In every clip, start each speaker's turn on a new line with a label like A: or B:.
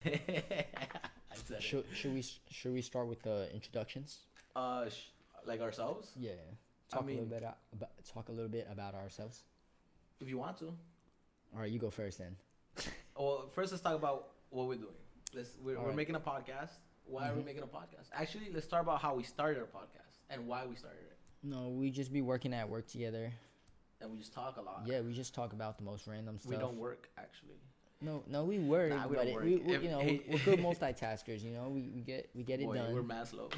A: I said
B: Should we start with the introductions?
A: like ourselves.
B: Yeah.
A: I mean,
B: Talk a little bit about ourselves.
A: if you want to.
B: All right, you go first then.
A: Well, first let's talk about what we're doing. We're
B: Alright.
A: making a podcast. Why are we
B: Mhm.
A: making a podcast? Actually, let's start about how we started our podcast and why we started it.
B: No, we just be working at work together.
A: And we just talk a lot.
B: Yeah, we just talk about the most random stuff.
A: We don't work actually.
B: No, we work,
A: Nah, we
B: but
A: don't work.
B: we
A: If-
B: you know
A: hey-
B: we're good multitaskers. You know, we get it
A: Boy,
B: done.
A: we're Maslow.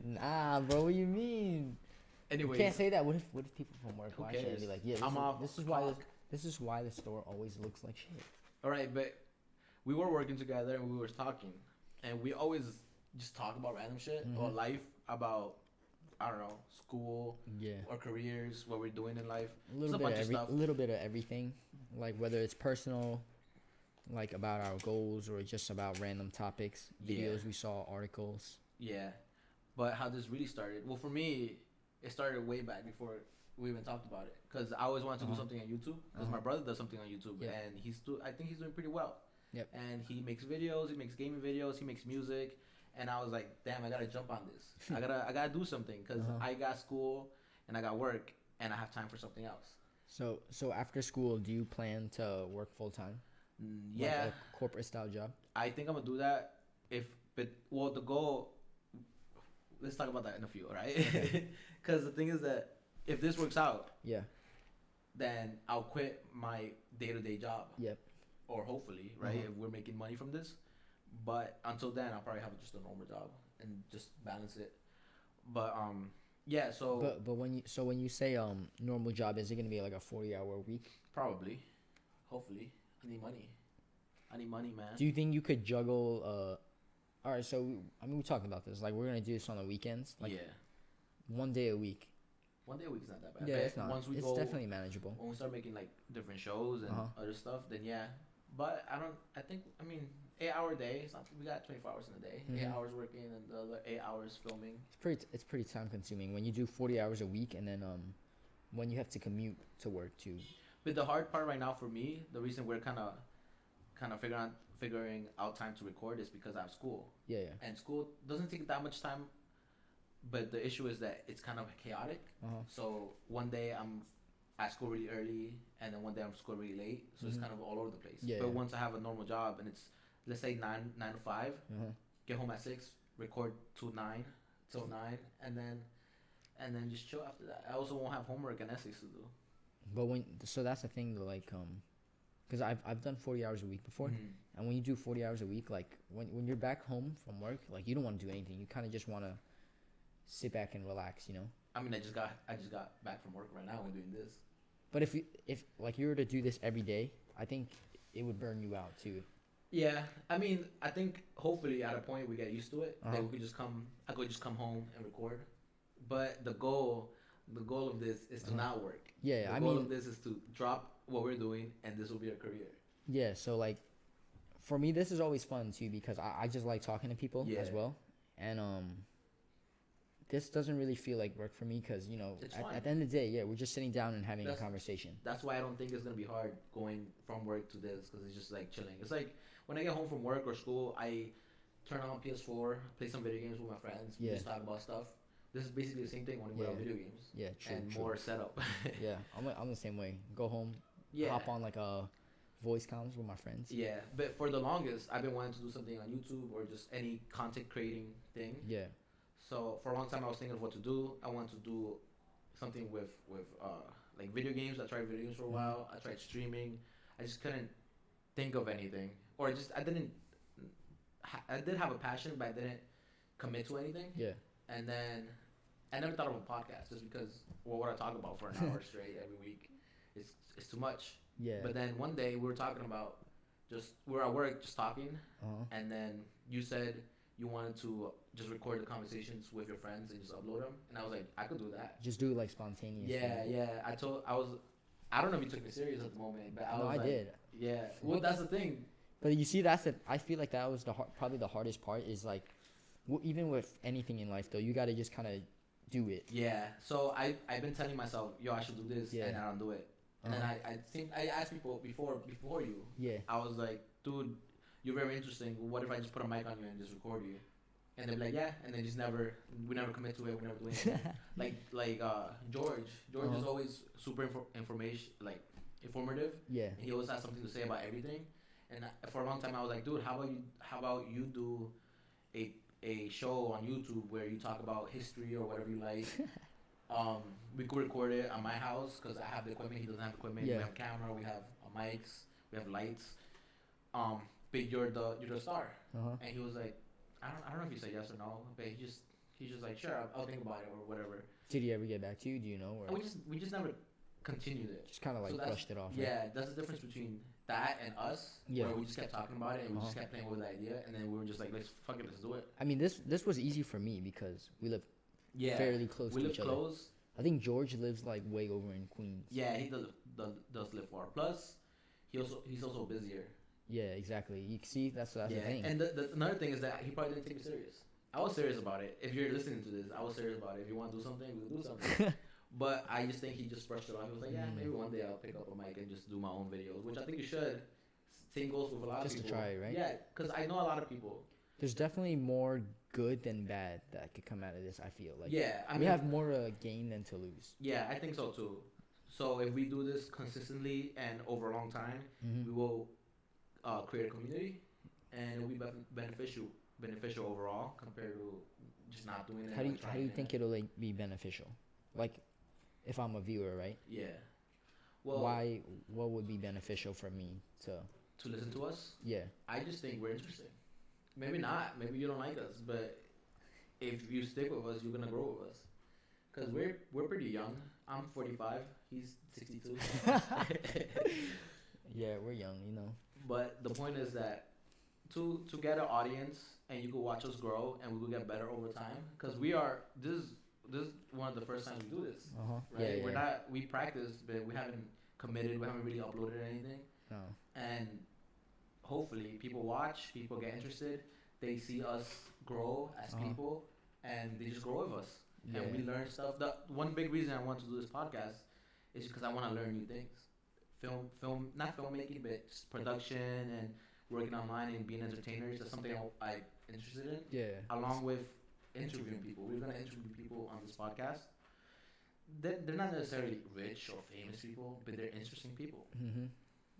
B: Nah, bro, what you mean? You
A: Anyways,
B: can't say that. What if people from work
A: Who
B: watch it and be
A: cares?
B: like, yeah,
A: I'm off
B: this is why
A: clock.
B: this is why the store always looks like shit.
A: all right, but we were working together and we were talking, and we always just talk about random shit or
B: Mhm.
A: life, about I don't know, school
B: Yeah.
A: or careers, what we're doing in life.
B: A little
A: Just a
B: bit
A: bunch
B: of
A: of stuff.
B: a little bit of everything, like whether it's personal, like about our goals, or just about random topics,
A: Yeah.
B: videos we saw, articles.
A: Yeah, but how this really started? Well, for me, it started way back before we even talked about it. Cause I always wanted to do
B: Uh-huh.
A: something on YouTube. Cause
B: Uh-huh.
A: my brother does something on YouTube,
B: Yeah.
A: and I think he's doing pretty well.
B: Yep.
A: And he makes videos. He makes gaming videos. He makes music. And I was like, damn, I gotta jump on this. I gotta do something. Cause
B: Uh-huh.
A: I got school and I got work and I have time for something else.
B: So after school, do you plan to work full time?
A: Yeah,
B: Like a corporate style job.
A: I think I'm gonna do that. Well, the goal. Let's talk about that in a few, all right?
B: Okay.
A: Because the thing is that if this works out,
B: Yeah.
A: then I'll quit my day-to-day job,
B: Yep.
A: or hopefully, right?
B: Uh-huh.
A: If we're making money from this, but until then, I'll probably have just a normal job and just balance it. But yeah. So
B: But when you say normal job, is it gonna be like a 40-hour week?
A: probably, hopefully, I need money. I need money, man.
B: Do you think you could juggle? All right, so we talked about this. Like we're gonna do this on the weekends, like
A: yeah,
B: one day a week.
A: one day a week is not that bad.
B: Yeah,
A: But
B: it's not.
A: Once we
B: It's
A: go,
B: definitely manageable.
A: when we start making like different shows and
B: Uh-huh.
A: other stuff, then yeah. But I don't. I think. I mean, 8 hour day. It's not. We got 24 hours in a day. Eight
B: Mhm.
A: hours working and the other 8 hours filming.
B: It's pretty time consuming when you do 40 hours a week, and then when you have to commute to work too.
A: But the hard part right now for me, the reason we're kind of figuring out time to record is because I have school,
B: Yeah, yeah.
A: and school doesn't take that much time. But the issue is that it's kind of chaotic.
B: Uh-huh.
A: So one day I'm at school really early, and then one day I'm at school really late. So it's
B: Mhm.
A: kind of all over the place.
B: Yeah,
A: But
B: yeah.
A: once I have a normal job and it's, let's say nine to five,
B: Uh-huh.
A: get home at 6, record till 9, and then just chill after that. I also won't have homework and essays to do.
B: But so that's the thing, though, like because I've done 40 hours a week before,
A: Mhm.
B: and when you do 40 hours a week, like when you're back home from work, like you don't want to do anything. You kind of just want to sit back and relax, you know.
A: I mean, I just got back from work right now and doing this.
B: But if like you were to do this every day, I think it would burn you out too.
A: Yeah, I mean, I think hopefully at a point we get used to it.
B: Uh-huh.
A: That I could just come home and record. But the goal of this is to
B: Uh-huh.
A: not work.
B: Yeah,
A: The
B: I
A: goal
B: mean,
A: of this is to drop what we're doing, and this will be our career.
B: yeah. So like, for me, this is always fun too because I just like talking to people as
A: Yeah.
B: well, and this doesn't really feel like work for me because you know
A: It's
B: at,
A: fun.
B: at the end of the day, yeah, we're just sitting down and having a
A: That's-
B: conversation.
A: That's why I don't think it's gonna be hard going from work to this, because it's just like chilling. It's like when I get home from work or school, I turn on PS4, play some video games with my friends. We
B: Yeah.
A: just talk about stuff. This is basically the same thing only without
B: Yeah.
A: video games
B: Yeah, true.
A: and
B: true.
A: more setup.
B: Yeah, I'm the same way. Go home,
A: Yeah.
B: hop on like a voice comms with my friends.
A: Yeah, but for the longest, I've been wanting to do something on YouTube or just any content creating thing.
B: Yeah,
A: So for a long time, I was thinking of what to do. I wanted to do something with like video games. I tried video games for a while. I tried streaming. I just couldn't think of anything, or I didn't. I did have a passion, but I didn't commit to anything.
B: yeah.
A: And then I never thought of a podcast just because what would I talk about for an hour straight every week? It's too much.
B: Yeah.
A: But then one day we were talking about we were at work just talking,
B: Uh-huh.
A: and then you said you wanted to just record the conversations with your friends and just upload them, and I was like, I could do that.
B: Just do it like spontaneous.
A: Yeah, yeah. I don't know if you took me serious at the moment, but I
B: No,
A: was
B: I
A: like,
B: did.
A: yeah. Well, that's the thing.
B: But you see, I feel like that was probably the hardest part is like, even with anything in life though, you gotta just kind of do it.
A: Yeah. So I've been telling myself, yo, I should do this,
B: Yeah.
A: and I don't do it. And then
B: Uh-huh.
A: I asked people before you.
B: Yeah.
A: I was like, dude, you're very interesting. What if I just put a mic on you and just record you? And they're like, yeah, and then just we never commit to it. We never do anything. George is
B: Uh-huh.
A: always super informative.
B: Yeah.
A: And he always has something to say about everything. And for a long time, I was like, dude, how about you do a show on YouTube where you talk about history or whatever you like. We could record it at my house because I have the equipment. He doesn't have equipment.
B: Yeah.
A: We have a camera. We have mics. We have lights. But you're the star.
B: Uh-huh.
A: And he was like, I don't know if he said yes or no, but he's just like, sure, I'll think about it or whatever.
B: Did he ever get back to you? Do you know? Or
A: And we just never continued it.
B: just kind of like
A: So that's-
B: brushed it off. Right?
A: Yeah, that's the difference between that and us.
B: Yeah.
A: Where we just kept talking about it and we just
B: Uh-huh.
A: kept playing with the idea, and then we were just like, let's do it.
B: I mean, this was easy for me because we live
A: Yeah.
B: fairly close
A: We
B: to
A: live
B: each other.
A: close.
B: I think George lives like way over in Queens.
A: Yeah, he does live far. Plus, he's also busier.
B: Yeah, exactly. You see, that's the thing.
A: And another thing is that he probably didn't take me serious. I was serious about it. If you're listening to this, I was serious about it. If you want to do something, we'll do something. But I just think he just brushed it off. He was like, yeah, maybe one day I'll pick up a mic and just do my own videos, which I think you should. Same goes with a lot
B: Just
A: of
B: to
A: people.
B: try it, right?
A: Yeah, because I know a lot of people.
B: There's definitely more good than bad that could come out of this. I feel like
A: Yeah, I
B: we
A: mean,
B: have more to gain than to lose.
A: Yeah, I think so too. So if we do this consistently and over a long time, we will create a community, and it'll be beneficial overall compared to just not doing it.
B: How do you
A: like,
B: how do
A: trying
B: you
A: it.
B: think it'll like be beneficial? Like, if I'm a viewer, right?
A: Yeah. Well,
B: Why? What would be beneficial for me to?
A: to listen to us?
B: Yeah.
A: I just think we're interesting. Maybe not. Maybe you don't like us, but if you stick with us, you're gonna grow with us. Cause we're pretty young. I'm 45. He's 62.
B: Yeah, we're young, you know.
A: But the point is that to get an audience and you could watch us grow and we will get better over time. Cause we are this is one of the first times we do this.
B: Uh huh.
A: Right?
B: Yeah.
A: We're not we practice, but we haven't committed. We haven't really uploaded anything.
B: No.
A: And hopefully people watch, people get interested, they see us grow as
B: Uh-huh.
A: people, and they just grow with us.
B: Yeah.
A: And we learn stuff. The one big reason I want to do this podcast is because I want to learn new things. Not filmmaking, but just production and working online and being entertainers. That's something I'm interested in.
B: Yeah.
A: Along with interviewing people. We're going to interview people on this podcast. They're not necessarily rich or famous people, but they're interesting people.
B: Mhm.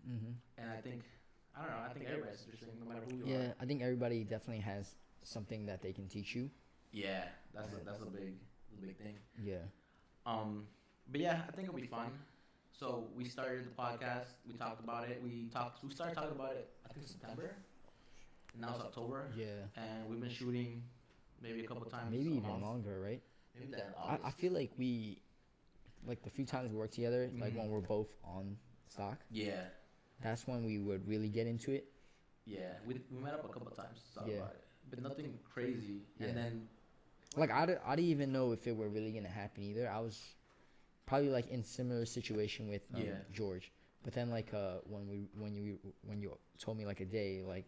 B: Mhm.
A: And I think everybody's interesting, no matter who you
B: Yeah,
A: are.
B: I think everybody definitely has something that they can teach you.
A: Yeah, that's a big thing.
B: Yeah.
A: But yeah, I think it'll be fun. So we started the podcast. We talked about it. We started talking about it. I think September. And now it's October,
B: Yeah.
A: and we've been shooting maybe a couple times.
B: Maybe
A: a
B: even
A: month.
B: longer, right?
A: Maybe then
B: I
A: August.
B: feel like like the few times we work together, like
A: Mhm.
B: when we're both on stock,
A: Yeah,
B: that's when we would really get into it.
A: yeah. We met up a couple times to talk
B: Yeah.
A: about it, but nothing crazy.
B: Yeah.
A: And then
B: Like I didn't even know if it were really gonna happen either. I was probably like in similar situation with
A: Yeah.
B: George, but then like when you told me like a day, like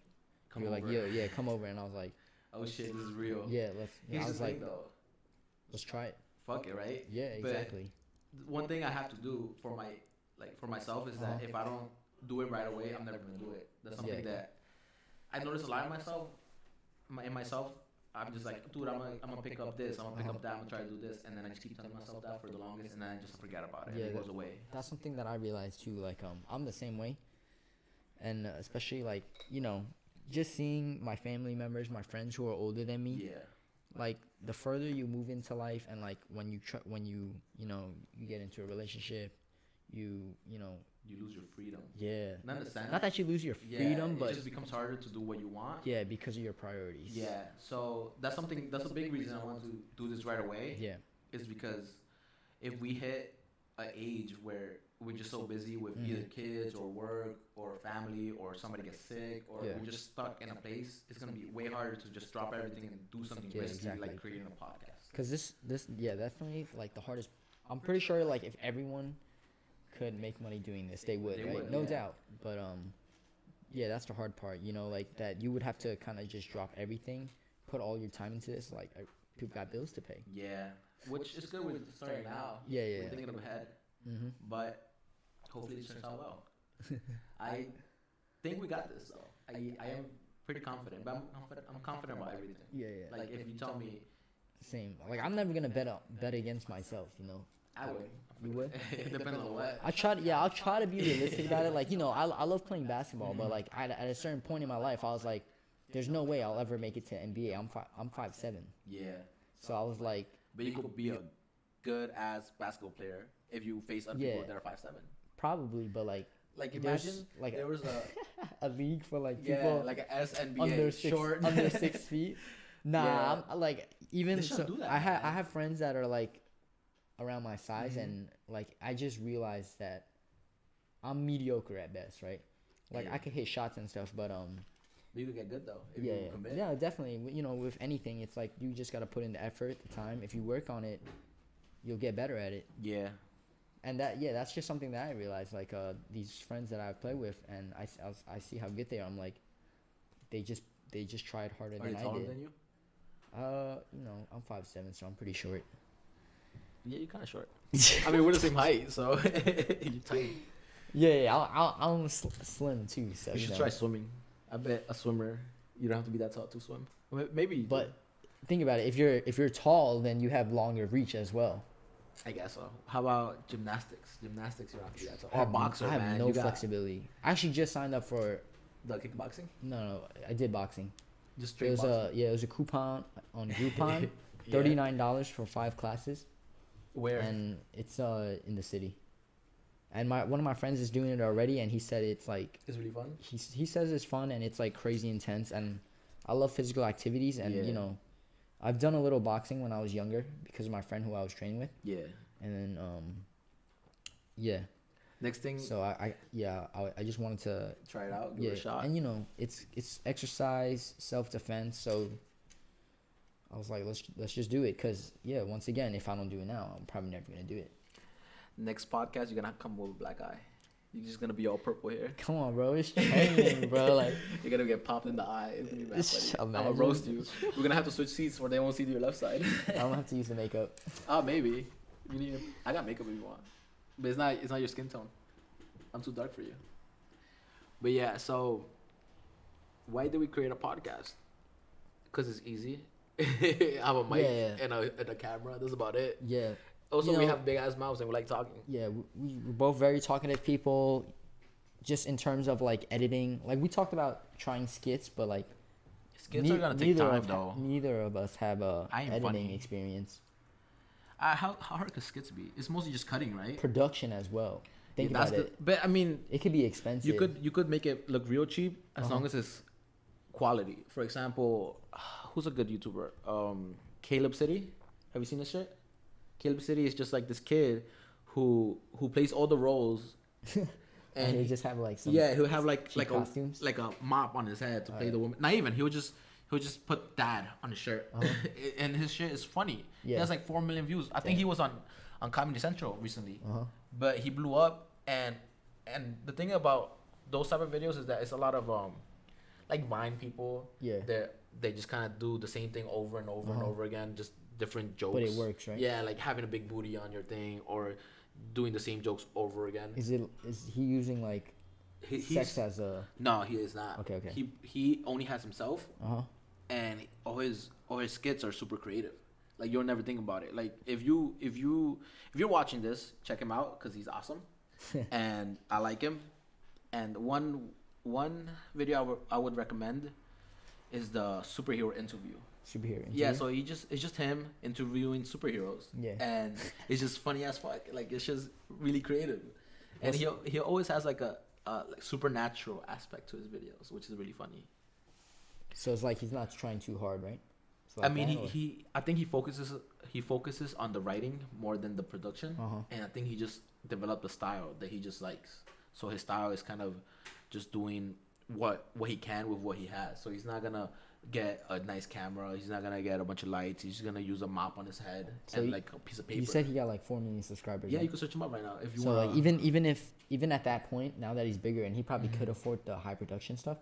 A: come
B: you were
A: over.
B: like, yo, yeah, come over, and I was like,
A: Oh shit, this is real.
B: yeah, let's.
A: Here's
B: I
A: the
B: was
A: thing
B: like,
A: though.
B: let's try it.
A: Fuck it, right?
B: Yeah,
A: But
B: exactly.
A: one thing I have to do for myself is that
B: Uh-huh.
A: if I don't do it right away, I'm never gonna do it. That's something
B: Yeah.
A: that I notice a lot in myself. I'm just like, dude, I'm gonna pick up this, I'm gonna pick
B: Uh-huh.
A: up that, I'm gonna try to do this, and then I just keep telling myself that for the longest, and then I just forget about it,
B: Yeah,
A: and it goes away.
B: That's something that I realized too. Like I'm the same way, and especially like just seeing my family members, my friends who are older than me.
A: Yeah,
B: Like the further you move into life, and like when you you get into a relationship, you
A: you lose your freedom.
B: yeah.
A: Not in the sense.
B: Not that you lose your
A: Yeah,
B: freedom,
A: it
B: but
A: just becomes harder to do what you want.
B: yeah, because of your priorities.
A: Yeah, so that's a big reason I want to do this right away.
B: Yeah.
A: Is because if we hit an age where we're just so busy with
B: Mhm.
A: either kids or work or family or somebody gets sick or
B: Yeah.
A: we're just stuck in a place, it's gonna be way harder to just drop everything and do something
B: Yeah,
A: risky
B: exactly.
A: like creating a podcast.
B: Cause this yeah, definitely like the hardest. I'm pretty sure like if everyone could make money doing this, they would,
A: They
B: right?
A: would,
B: No
A: yeah.
B: doubt. But yeah, that's the hard part. Like that you would have to kind of just drop everything, put all your time into this. Like people got bills to pay.
A: Yeah, which is good. We're starting now.
B: Yeah, yeah.
A: We're
B: yeah.
A: thinking ahead,
B: Mm-hmm.
A: but hopefully it turns out well. I think we got this though. I am pretty confident. But I'm confident about everything.
B: Yeah, yeah.
A: Like if you tell me,
B: Same. Like I'm never gonna bet against myself. You know.
A: I would.
B: You would.
A: It depends on what.
B: I'll try to be realistic about it. Like, you know, I love playing basketball, but like at a certain point in my life, I was like, there's no way I'll ever make it to NBA. I'm 5'7".
A: Yeah.
B: So I was like,
A: But you could be a good ass basketball player if you face other people that are 5'7".
B: probably, but like
A: Like
B: There's,
A: imagine
B: like,
A: there was a
B: a league for like people
A: yeah, like an SNBA
B: under 6
A: short
B: under 6 feet. Nah,
A: Yeah.
B: I'm like even
A: They should
B: so.
A: do that,
B: I
A: man.
B: have friends that are like around my size, and like I just realized that I'm mediocre at best, right? Like
A: Yeah.
B: I could hit shots and stuff, but
A: But you could get good though if
B: yeah,
A: you commit.
B: yeah, definitely. You know, with anything, it's like you just gotta put in the effort, the time. If you work on it, you'll get better at it.
A: Yeah.
B: And that's just something that I realized. Like these friends that I play with, and I see how good they are. I'm like, they just tried harder
A: Are
B: than
A: they
B: I
A: taller
B: did.
A: than you?
B: You know, I'm 5'7", so I'm pretty short.
A: Yeah, you're kind of short. I mean, we're the same height, so you're tiny.
B: Yeah, I'm slim too. So
A: You should
B: know.
A: try swimming. I bet a swimmer, you don't have to be that tall to swim. Maybe. You
B: But
A: do.
B: think about it. If you're tall, then you have longer reach as well.
A: I guess so. How about gymnastics? Gymnastics, you don't have to be that tall.
B: I
A: Or
B: have,
A: boxer,
B: I have
A: man.
B: no
A: You got
B: flexibility. I actually just signed up for
A: the kickboxing.
B: no. I did boxing.
A: Just
B: It
A: straight
B: was
A: boxing.
B: it was a coupon on Groupon.
A: Yeah.
B: $39 for 5 classes,
A: Where?
B: and it's in the city. And one of my friends is doing it already, and he said it's like
A: It's really fun.
B: he says it's fun and it's like crazy intense, and I love physical activities, and
A: Yeah.
B: you know, I've done a little boxing when I was younger because of my friend who I was training with,
A: Yeah.
B: and then yeah.
A: Next thing,
B: So I just wanted to
A: try it out. Give
B: yeah,
A: it a shot.
B: and you know it's exercise, self defense, so I was like let's just do it, because yeah, once again, if I don't do it now, I'm probably never gonna do it.
A: Next podcast, you're gonna come with a black eye. You're just gonna be all purple here.
B: Come on, bro, it's training, bro. Like
A: You're gonna get popped in the eye. It's gonna be mad
B: It's-
A: funny. I'm gonna
B: imagine.
A: roast you. We're gonna have to switch seats where they won't see your left side.
B: I'm gonna have to use the makeup.
A: Oh, maybe. You need. I got makeup if you want, but it's not your skin tone. I'm too dark for you. But yeah, so why did we create a podcast? Because it's easy. I have a mic
B: Yeah.
A: and a camera. That's about it.
B: Yeah,
A: Also,
B: You
A: we
B: know-
A: have big ass mouths and we like talking.
B: yeah, we're both very talkative people. Just in terms of like editing, like we talked about trying skits, but like
A: Skits are gonna take time though.
B: Neither of us have a
A: I ain't
B: editing
A: funny.
B: experience.
A: How hard could skits be? It's mostly just cutting, right?
B: Production as well. Think
A: that's
B: about it.
A: But I mean,
B: It could be expensive.
A: you could make it look real cheap as long as it's quality. For example, who's a good YouTuber? Caleb City. Have you seen this shit? Caleb City is just like this kid who plays all the roles.
B: and he just have like some
A: yeah, he'll have like
B: cheap costumes.
A: like a mop on his head to play
B: Alright.
A: the woman. Not even. He'll just put dad on his shirt, and his shit is funny. He
B: Yeah.
A: has like 4 million views. I think he was on Comedy Central recently, but he blew up. And the thing about those type of videos is that it's a lot of like Vine people.
B: Yeah.
A: They just kind of do the same thing over and over and over again, just different jokes.
B: But it works, right?
A: Yeah, like having a big booty on your thing or doing the same jokes over again.
B: Is he using like
A: He's
B: sex as a
A: no, he is not.
B: Okay.
A: He only has himself,
B: and
A: all his skits are super creative. Like you'll never think about it. Like if you're watching this, check him out because he's awesome, and I like him. And one video I would recommend is the superhero interview.
B: superhero?
A: Yeah,
B: interview?
A: so it's just him interviewing superheroes.
B: Yeah.
A: And it's just funny as fuck. Like it's just really creative. And
B: What's-
A: he always has like a like supernatural aspect to his videos, which is really funny.
B: So it's like he's not trying too hard, right? It's
A: I
B: like
A: mean,
B: that, or-
A: I think he focuses on the writing more than the production, and I think he just developed a style that he just likes. So his style is kind of just doing what he can with what he has. So he's not gonna get a nice camera. He's not gonna get a bunch of lights. He's just gonna use a mop on his head
B: So
A: and
B: he-
A: like a piece of paper.
B: You said he got like 4 million subscribers.
A: Yeah,
B: right?
A: you can search him up right now if you
B: So
A: want.
B: like even at that point, now that he's bigger and he probably could afford the high production stuff,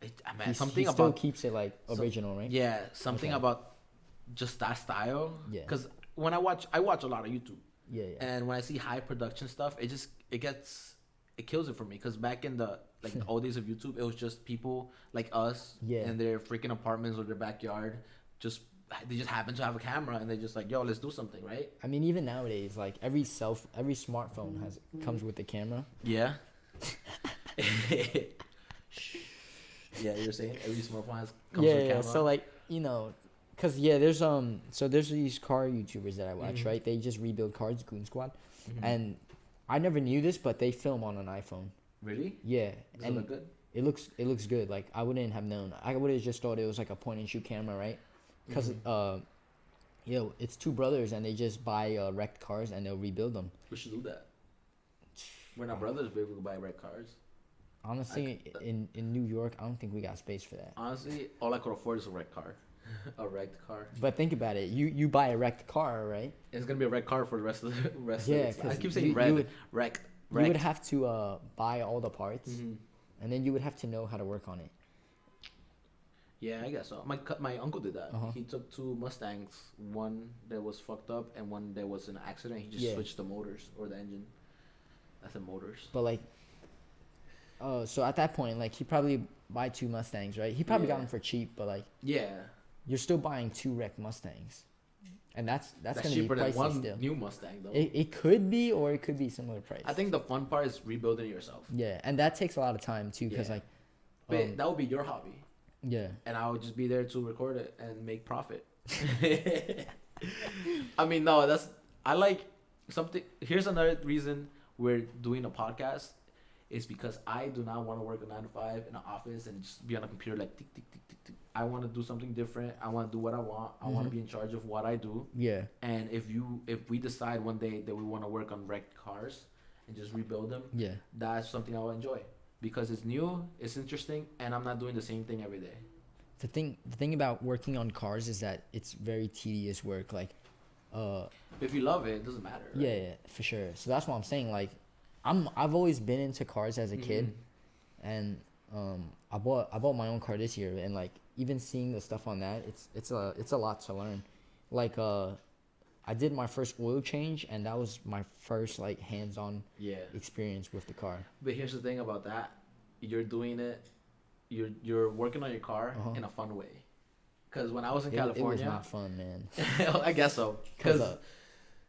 B: he
A: something
B: still
A: about
B: keeps it like original, right?
A: yeah, something
B: Okay.
A: about just that style.
B: Yeah.
A: Because when I watch a lot of YouTube.
B: Yeah.
A: And when I see high production stuff, it it kills it for me. Because back in the like the old days of YouTube, it was just people like us
B: Yeah.
A: in their freaking apartments or their backyard. They just happen to have a camera and they just like, yo, let's do something, right?
B: I mean, even nowadays, like every smartphone comes with a camera.
A: Yeah. Yeah, you're saying every smartphone comes with a camera.
B: So like, you know, cause there's these car YouTubers that I watch, right? They just rebuild cars, Goon Squad, and I never knew this, but they film on an iPhone.
A: Really?
B: Yeah,
A: Does it
B: and
A: look good?
B: it looks good. Like I wouldn't have known. I would have just thought it was like a point and shoot camera, right? Cause it's two brothers and they just buy wrecked cars and they'll rebuild them.
A: We should do that. We're not brothers, but we could buy red cars.
B: Honestly, in New York, I don't think we got space for that.
A: Honestly, all I could afford is a red car. A wrecked car.
B: But think about it. You buy a wrecked car, right?
A: It's gonna be a red car for the rest of the rest.
B: Yeah,
A: of it. I
B: 'cause
A: keep saying
B: you
A: red.
B: would-
A: Wrecked.
B: You would have to buy all the parts,
A: Mhm.
B: and then you would have to know how to work on it.
A: Yeah, I guess so. My uncle did that.
B: Uh-huh.
A: He took two Mustangs, one that was fucked up and one that was in an accident. He just
B: Yeah.
A: switched the motors or the engine. That's the motors.
B: But like, so at that point, like he probably buy two Mustangs, right? He probably got
A: Yeah.
B: them for cheap, but like
A: Yeah,
B: you're still buying two wrecked Mustangs, and that's
A: that's
B: gonna be
A: cheaper than
B: pricey
A: one
B: still.
A: new Mustang though.
B: It could be, or it could be similar price.
A: I think the fun part is rebuilding it yourself.
B: Yeah, and that takes a lot of time too, because
A: Yeah.
B: like,
A: But that would be your hobby,
B: yeah,
A: and I would just be there to record it and make profit. I mean, no, I like something. Here's another reason we're doing a podcast. Is because I do not want to work a 9 to 5 in an office and just be on a computer like tick tick tick tick tick. I want to do something different. I want to do what I want. I want to be in charge of what I do.
B: yeah,
A: And if we decide one day that we want to work on wrecked cars and just rebuild them,
B: yeah.
A: that's something I will enjoy because it's new, it's interesting, and I'm not doing the same thing every day.
B: The thing about working on cars is that it's very tedious work. Like,
A: If you love it, it doesn't matter. Right?
B: yeah, for sure. So that's what I'm saying. Like, I've always been into cars as a kid, and I bought my own car this year, and like even seeing the stuff on that, it's a lot to learn. Like I did my first oil change, and that was my first like hands-on
A: Yeah.
B: experience with the car.
A: But here's the thing about that: you're doing it, you're working on your car in a fun way. Because when I was in
B: It was
A: California,
B: not fun, man.
A: I guess so. Because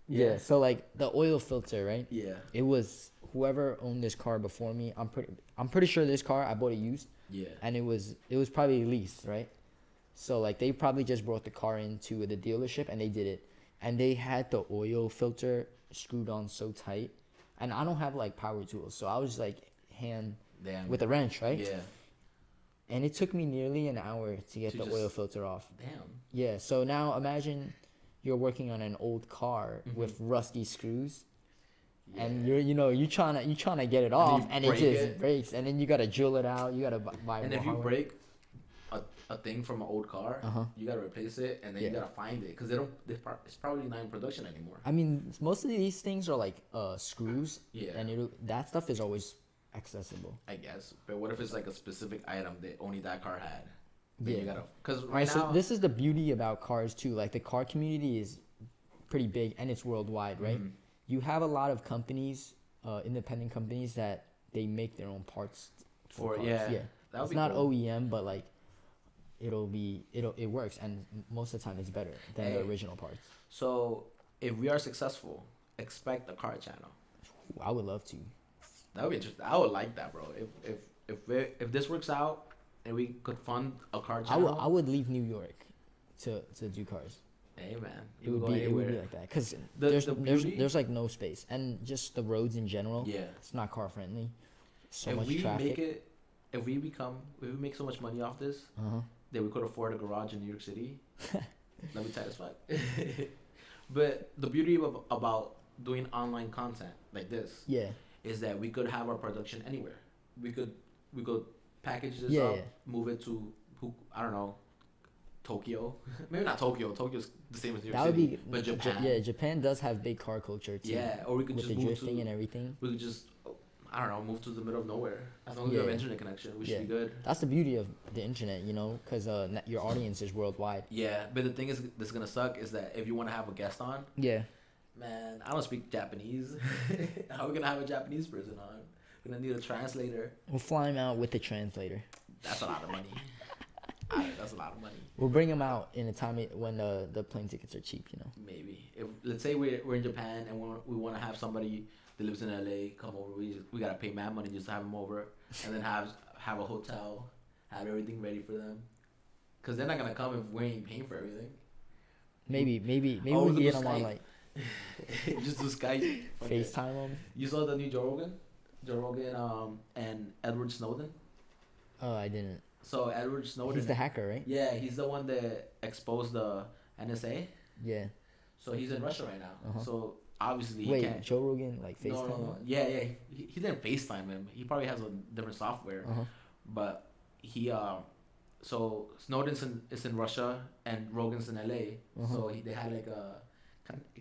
B: Yeah. So like the oil filter, right?
A: yeah,
B: It was whoever owned this car before me. I'm pretty sure this car I bought it used,
A: yeah,
B: and it was probably leased, right? So like they probably just brought the car into the dealership and they did it, and they had the oil filter screwed on so tight, and I don't have like power tools, so I was like hand
A: damn,
B: with a wrench, right?
A: yeah,
B: And it took me nearly an hour to get
A: To
B: the
A: just-
B: oil filter off.
A: damn,
B: Yeah. So now imagine you're working on an old car with rusty screws.
A: yeah.
B: And you're trying to get it off,
A: you
B: and it
A: break
B: just
A: it.
B: breaks, and then you gotta drill it out. You gotta buy.
A: And
B: more
A: if you
B: hardware.
A: break a thing from an old car,
B: Uh-huh.
A: you gotta replace it, and then you
B: Yeah.
A: gotta find it because it's probably not in production anymore.
B: I mean, most of these things are like screws,
A: Yeah.
B: and that stuff is always accessible.
A: I guess, but what if it's like a specific item that only that car had? Then
B: Yeah.
A: you gotta because
B: Right.
A: right now
B: So this is the beauty about cars too. Like the car community is pretty big and it's worldwide, right?
A: Mhm.
B: You have a lot of companies, independent companies that they make their own parts
A: For-
B: cars.
A: yeah,
B: yeah.
A: that would
B: It's
A: be
B: not
A: cool.
B: OEM, but like it works, and most of the time it's better than the
A: Hey.
B: original parts.
A: So if we are successful, expect a car channel.
B: Ooh, I would love to.
A: That would be interesting. I would like that, bro. If this works out and we could fund a car channel,
B: I would leave New York to do cars.
A: hey man,
B: It
A: you
B: would
A: go
B: be
A: anywhere.
B: like that because
A: The beauty-
B: there's like no space, and just the roads in general.
A: Yeah.
B: It's not car friendly. So
A: if
B: much
A: we
B: traffic.
A: if we make so much money off this
B: Uh-huh.
A: that we could afford a garage in New York City, that'd be tight as fuck. But the beauty about doing online content like this
B: Yeah.
A: is that we could have our production anywhere. We could package this
B: Yeah,
A: up,
B: yeah.
A: move it to I don't know, Tokyo. Maybe not Tokyo. Tokyo's the same as New York
B: That would
A: City,
B: be.
A: but Japan.
B: Yeah, Japan does have big car culture too.
A: Yeah, or we could
B: with
A: just
B: the
A: move
B: drifting
A: to.
B: and everything.
A: We could just, I don't know, move to the middle of nowhere. As long as we have
B: Yeah.
A: internet connection, we should
B: Yeah.
A: be good.
B: That's the beauty of the internet, because your audience is worldwide.
A: Yeah, but the thing is, that's gonna suck is that if you want to have a guest on,
B: Yeah.
A: man, I don't speak Japanese. How are we gonna have a Japanese person on? We're gonna need a translator.
B: We'll fly him out with the translator.
A: That's a lot of money. That's a lot of money.
B: We'll bring him out in a time when the plane tickets are cheap, you know.
A: Maybe. If let's say we're in Japan and we want to have somebody that lives in LA come over, we gotta pay mad money just to have them over, and then have a hotel, have everything ready for them, cause they're not gonna come if we ain't paying for everything.
B: Maybe
A: Oh,
B: we
A: we
B: get
A: could
B: him
A: do
B: on
A: Skype.
B: like
A: Just do Skype. Okay.
B: FaceTime him.
A: You saw the new Joe Rogan, and Edward Snowden.
B: Oh, I didn't.
A: So Edward Snowden.
B: He's the hacker, right?
A: Yeah, he's the one that exposed the NSA.
B: Yeah.
A: So he's in Russia right now.
B: Uh-huh.
A: So obviously he
B: Wait,
A: can't.
B: Joe Rogan like FaceTime?
A: No. Yeah. He didn't FaceTime him. He probably has a different software.
B: Uh huh.
A: But he so Snowden's is in Russia and Rogan's in LA.
B: Uh-huh.
A: So they had like a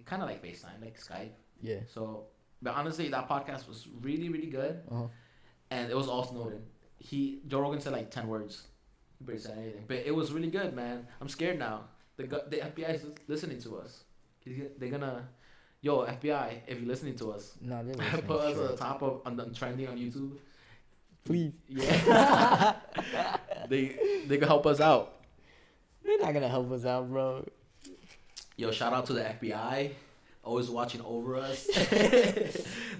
A: kind of like FaceTime, like Skype.
B: Yeah.
A: So, but honestly, that podcast was really really good,
B: Uh huh.
A: and it was all Snowden. Joe Rogan said like 10 words. He barely said anything, but it was really good, man. I'm scared now. The FBI is listening to us. They're gonna, yo FBI, if you're listening to us,
B: No, they're listening.
A: put us
B: sure.
A: at the top of on the trending on YouTube.
B: Please.
A: Yeah. they can help us out.
B: They're not gonna help us out, bro.
A: Yo, shout out to the FBI, always watching over us.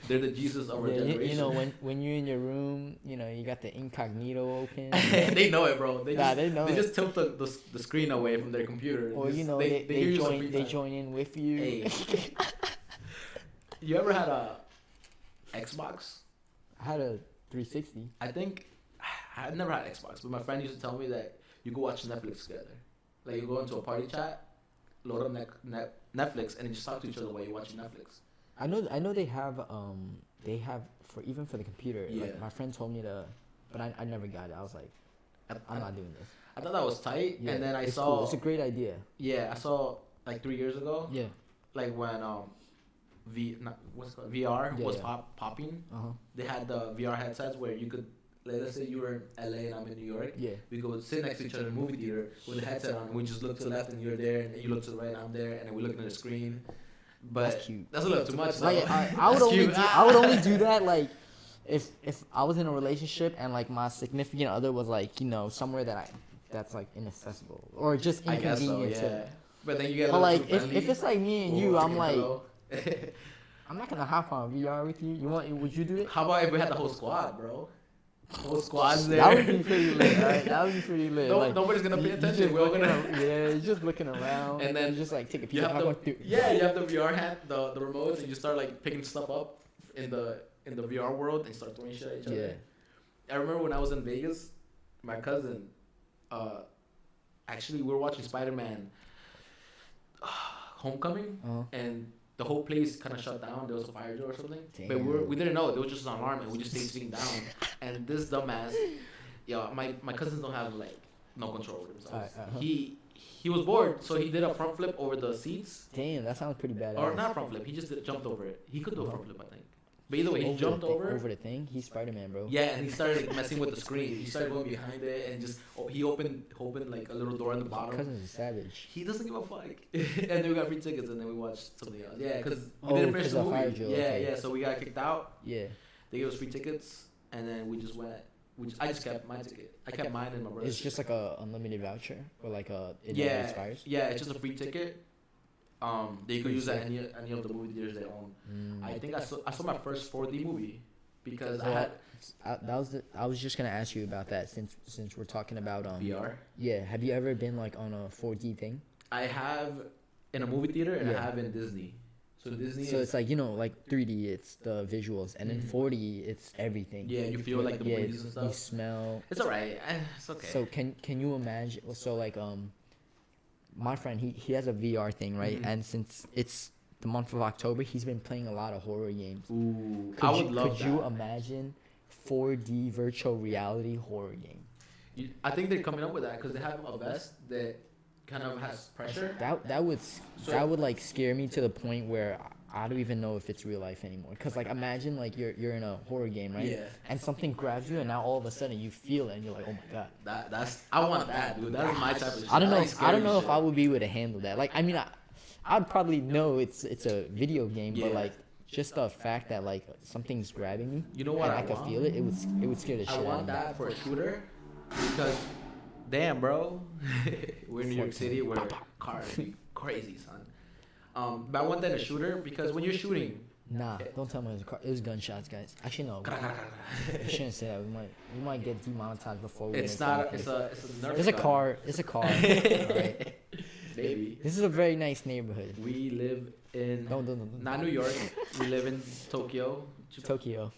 A: They're the Jesus of our
B: Yeah,
A: generation.
B: you know when you're in your room, you know you got the incognito open.
A: They know it, bro. They
B: know
A: they
B: it.
A: just tilt the screen away from their computer.
B: Or
A: Just-
B: you know
A: they
B: they
A: give you some free
B: they
A: time.
B: join in with you.
A: Hey. You ever had a Xbox?
B: I had a 360.
A: I think I never had Xbox, but my friend used to tell me that you go watch Netflix together. Like you go into a party chat, load up Netflix, and then just talk to each other while you're watching Netflix.
B: I know they have for even for the computer.
A: Yeah.
B: Like my friend told me to, but I never got it. I was like, I'm not doing this.
A: I thought that was tight,
B: Yeah,
A: and then I
B: it's
A: saw.
B: cool. It's a great idea.
A: Yeah, I saw like 3 years ago,
B: Yeah.
A: like when what's it called? VR
B: Yeah,
A: was
B: yeah.
A: popping.
B: Uh huh.
A: They had the VR headsets where you could, like, let's say you were in LA and I'm in New York.
B: Yeah.
A: We go sit next to each other in the movie theater with the headset on, and we just look to the left and you're there, and you look to the right and I'm there, and then we look at the screen. But
B: That's cute.
A: That's a little too much.
B: Like
A: though.
B: I would
A: That's
B: only
A: cute.
B: I would only do that like if I was in a relationship and like my significant other was like, you know, somewhere that's like inaccessible or just
A: I guess so,
B: inconvenient
A: yeah.
B: to.
A: But then you get. a
B: But
A: little
B: like
A: too friendly.
B: if it's like me and you,
A: Ooh,
B: I'm like
A: hello.
B: I'm not gonna hop on VR with you. Would you do it?
A: How about if we had the whole squad, bro? Whole squad's there.
B: That would be pretty lit, right? That would be pretty lit.
A: No,
B: like,
A: nobody's gonna pay
B: you
A: attention.
B: just
A: We're all
B: looking
A: gonna.
B: yeah, you're just looking around,
A: And then
B: you just like take a piece
A: You
B: of
A: have
B: popcorn.
A: the you have the VR hand, the remotes, and you start like picking stuff up in the VR world and start throwing shit at each other.
B: Yeah.
A: I remember when I was in Vegas, my cousin, actually we were watching Spider-Man Homecoming,
B: Uh-huh.
A: and the whole place kind of shut down. There was a fire drill or something, but
B: Damn.
A: we didn't know. There was just an alarm, and we just stayed sitting down. And this dumbass, my cousins don't have like no control over themselves.
B: Uh-huh.
A: He was bored, so he did a front flip over the seats.
B: Damn, that sounds pretty badass.
A: Or not front flip. He just jumped over it. He could do a front flip, I think. But either way, he
B: Over
A: jumped
B: the thing,
A: over.
B: over the thing. He's Spider-Man, bro.
A: Yeah, and he started like, messing with the screen. He started going behind it and just he opened like a little door in the bottom.
B: Cousin's a savage.
A: He doesn't give a fuck. And then we got free tickets and then we watched something else. Yeah, because we
B: Oh,
A: didn't finish
B: 'cause
A: the
B: of fire
A: movie.
B: drill,
A: Yeah,
B: okay.
A: yeah. So we got kicked out.
B: Yeah.
A: They gave us free tickets, and then we just went. I just kept my ticket. I kept mine and my brother's.
B: It's just like a unlimited voucher or like it never
A: yeah,
B: expires.
A: yeah. It's just a free ticket. They could use at any of the movie theaters they own.
B: Mm.
A: I think I saw my first 4D movie because I
B: Well,
A: had
B: I was just gonna ask you about that since we're talking about
A: VR.
B: Yeah, have you ever been like on a 4D thing?
A: I have in a movie theater and
B: Yeah.
A: I have in Disney. So Disney.
B: So it's like, you know, like 3D, it's the visuals, and in
A: Mhm.
B: 4D, it's everything.
A: Yeah, you feel like the breeze and
B: You
A: stuff.
B: smell.
A: It's alright. It's okay.
B: So can you imagine? So like my friend he has a VR thing, right?
A: Mhm.
B: And since it's the month of October, he's been playing a lot of horror games.
A: Ooh,
B: Could
A: I
B: you,
A: would love
B: Could
A: that.
B: you imagine 4D virtual reality horror game?
A: I think they're coming up with that because they have a vest that kind of has pressure.
B: That would
A: So-
B: that would like scare me to the point where I don't even know if it's real life anymore. Cause like imagine like you're in a horror game, right?
A: Yeah.
B: And something grabs you, and now all of a sudden you feel it, and you're like, oh my god.
A: That's I want that, dude. That is my type of shit.
B: I don't know.
A: like
B: I don't
A: scary
B: know if
A: shit.
B: I would be able to handle that. Like I mean, I'd probably know it's a video game,
A: Yeah.
B: but like just the fact that like something's grabbing me.
A: You know what
B: and
A: I
B: I could
A: want?
B: feel it. It would scare the shit
A: I
B: out of
A: want
B: me.
A: that for a shooter because, damn, bro, we're in New York City where cars be crazy, son. But I want that in a shooter because when you're shooting,
B: Nah, don't tell me it was a car. It was gunshots, guys. Actually, no. I shouldn't say that. We might get demonetized before we.
A: it's not. It's a Nerf
B: It's a
A: gun.
B: car. It's a car. Alright.
A: Baby.
B: This is a very nice neighborhood.
A: We live in
B: Don't.
A: not New York. We live in Tokyo.
B: Tokyo.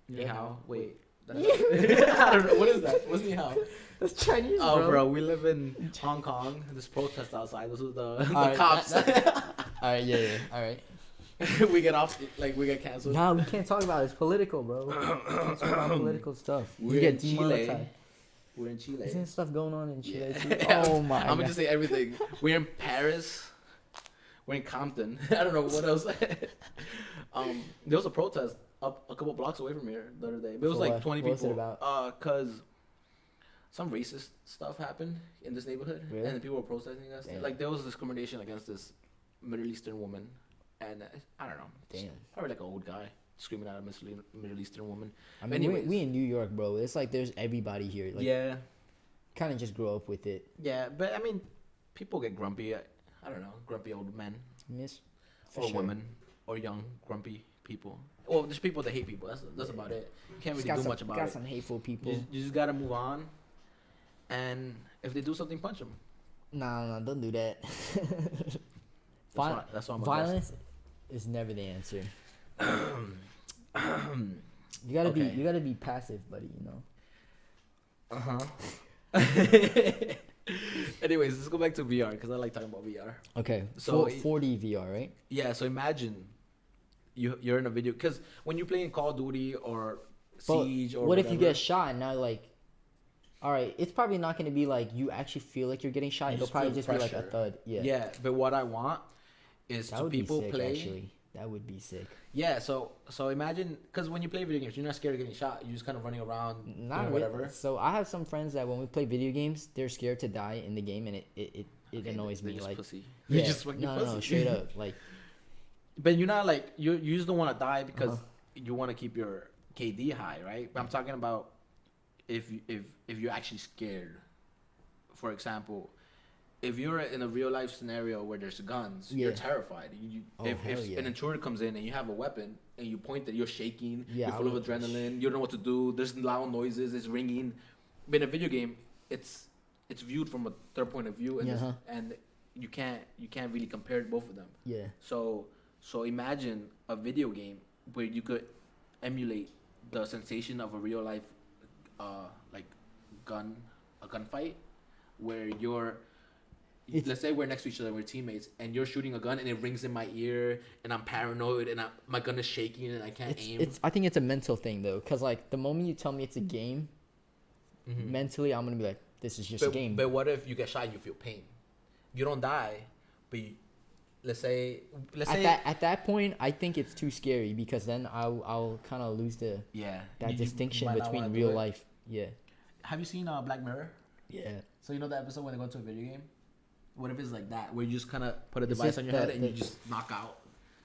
A: Ni hao. Wait. I don't know. What is that? What's ni hao?
B: That's Chinese,
A: Oh, bro, we live in Hong Kong. There's protest outside. Those are the
B: Alright,
A: cops.
B: Alright, yeah. Alright.
A: We get off, like we get canceled.
B: Nah, we can't talk about it. It's political, bro. We can't talk about political stuff.
A: We're
B: You get
A: in Chile.
B: demonetized.
A: We're in Chile.
B: Isn't stuff going on in Chile too?
A: Yeah.
B: Oh my
A: I'm
B: god.
A: gonna just say everything. We're in Paris. We're in Compton. I don't know what else. There was a protest up a couple blocks away from here the other day. But it was
B: For
A: like
B: what?
A: 20
B: What was
A: people.
B: it about?
A: Cause some racist stuff happened in this neighborhood,
B: Really?
A: and people were protesting us.
B: Damn.
A: Like there was discrimination against this Middle Eastern woman, and I don't know.
B: Damn.
A: Probably like an old guy screaming at a Middle Eastern woman.
B: I mean,
A: Anyways.
B: we in New York, bro. It's like there's everybody here. Like,
A: Yeah.
B: kind of just grow up with it.
A: Yeah, but I mean, people get grumpy. I don't know, grumpy old men
B: Miss.
A: or women or young grumpy people. Well, there's people that hate people. That's about it. You can't really do much about
B: got
A: it.
B: some hateful people.
A: You just gotta move on. And if they do something, punch them.
B: Nah, don't do that.
A: That's why I'm
B: Violence is never the answer. You gotta
A: Okay.
B: be passive, buddy. You know.
A: Anyways, let's go back to VR because I like talking about VR.
B: Okay.
A: So
B: 4D VR, right?
A: Yeah, so imagine you're in a video because when you play in Call of Duty or
B: But
A: Siege or
B: what if you
A: whatever,
B: get shot and now like, all right, it's probably not gonna be like you actually feel like you're getting shot.
A: You
B: It'll
A: just
B: probably
A: feel
B: just be like a
A: pressure.
B: thud. Yeah.
A: Yeah, but what I want is
B: That
A: to
B: would
A: people
B: be sick,
A: play.
B: actually. That would be sick.
A: Yeah, so imagine because when you play video games, you're not scared of getting shot. You're just kind of running around,
B: Not
A: doing
B: really.
A: whatever.
B: So I have some friends that when we play video games, they're scared to die in the game, and it
A: Okay,
B: annoys
A: they're
B: me.
A: just
B: Like,
A: pussy.
B: yeah,
A: You're just fucking
B: no,
A: pussy.
B: straight up. Like,
A: But you're not like you just don't want to die because
B: Uh-huh.
A: you want to keep your KD high, right? But I'm talking about if you're actually scared. For example, if you're in a real life scenario where there's guns, you're
B: Yeah.
A: terrified.
B: Oh,
A: If
B: hell yeah.
A: an intruder comes in and you have a weapon and you point it, you're shaking.
B: Yeah,
A: you're
B: I
A: full of
B: would-
A: adrenaline. You don't know what to do. There's loud noises. It's ringing. But in a video game, it's viewed from a third point of view, and
B: Yeah, huh.
A: and you can't really compare both of them.
B: yeah,
A: So imagine a video game where you could emulate the sensation of a real life, like a gunfight, where let's say we're next to each other, we're teammates, and you're shooting a gun and it rings in my ear, and I'm paranoid, and my gun is shaking and I can't aim.
B: it's. I think it's a mental thing though, cause like the moment you tell me it's a game,
A: Mhm.
B: mentally I'm gonna be like, this is just a game.
A: But what if you get shot? You feel pain. You don't die, but let's say
B: At that point, I think it's too scary because then I'll kind of lose
A: yeah
B: that
A: you
B: distinction
A: might not
B: between
A: wanna do
B: real
A: it.
B: life. Yeah,
A: Have you seen Black Mirror?
B: yeah.
A: So you know that episode when they go to a video game? What if it's like that, where you just kind of put a
B: It's
A: device
B: just
A: on your
B: the-
A: head and
B: the-
A: you just knock out?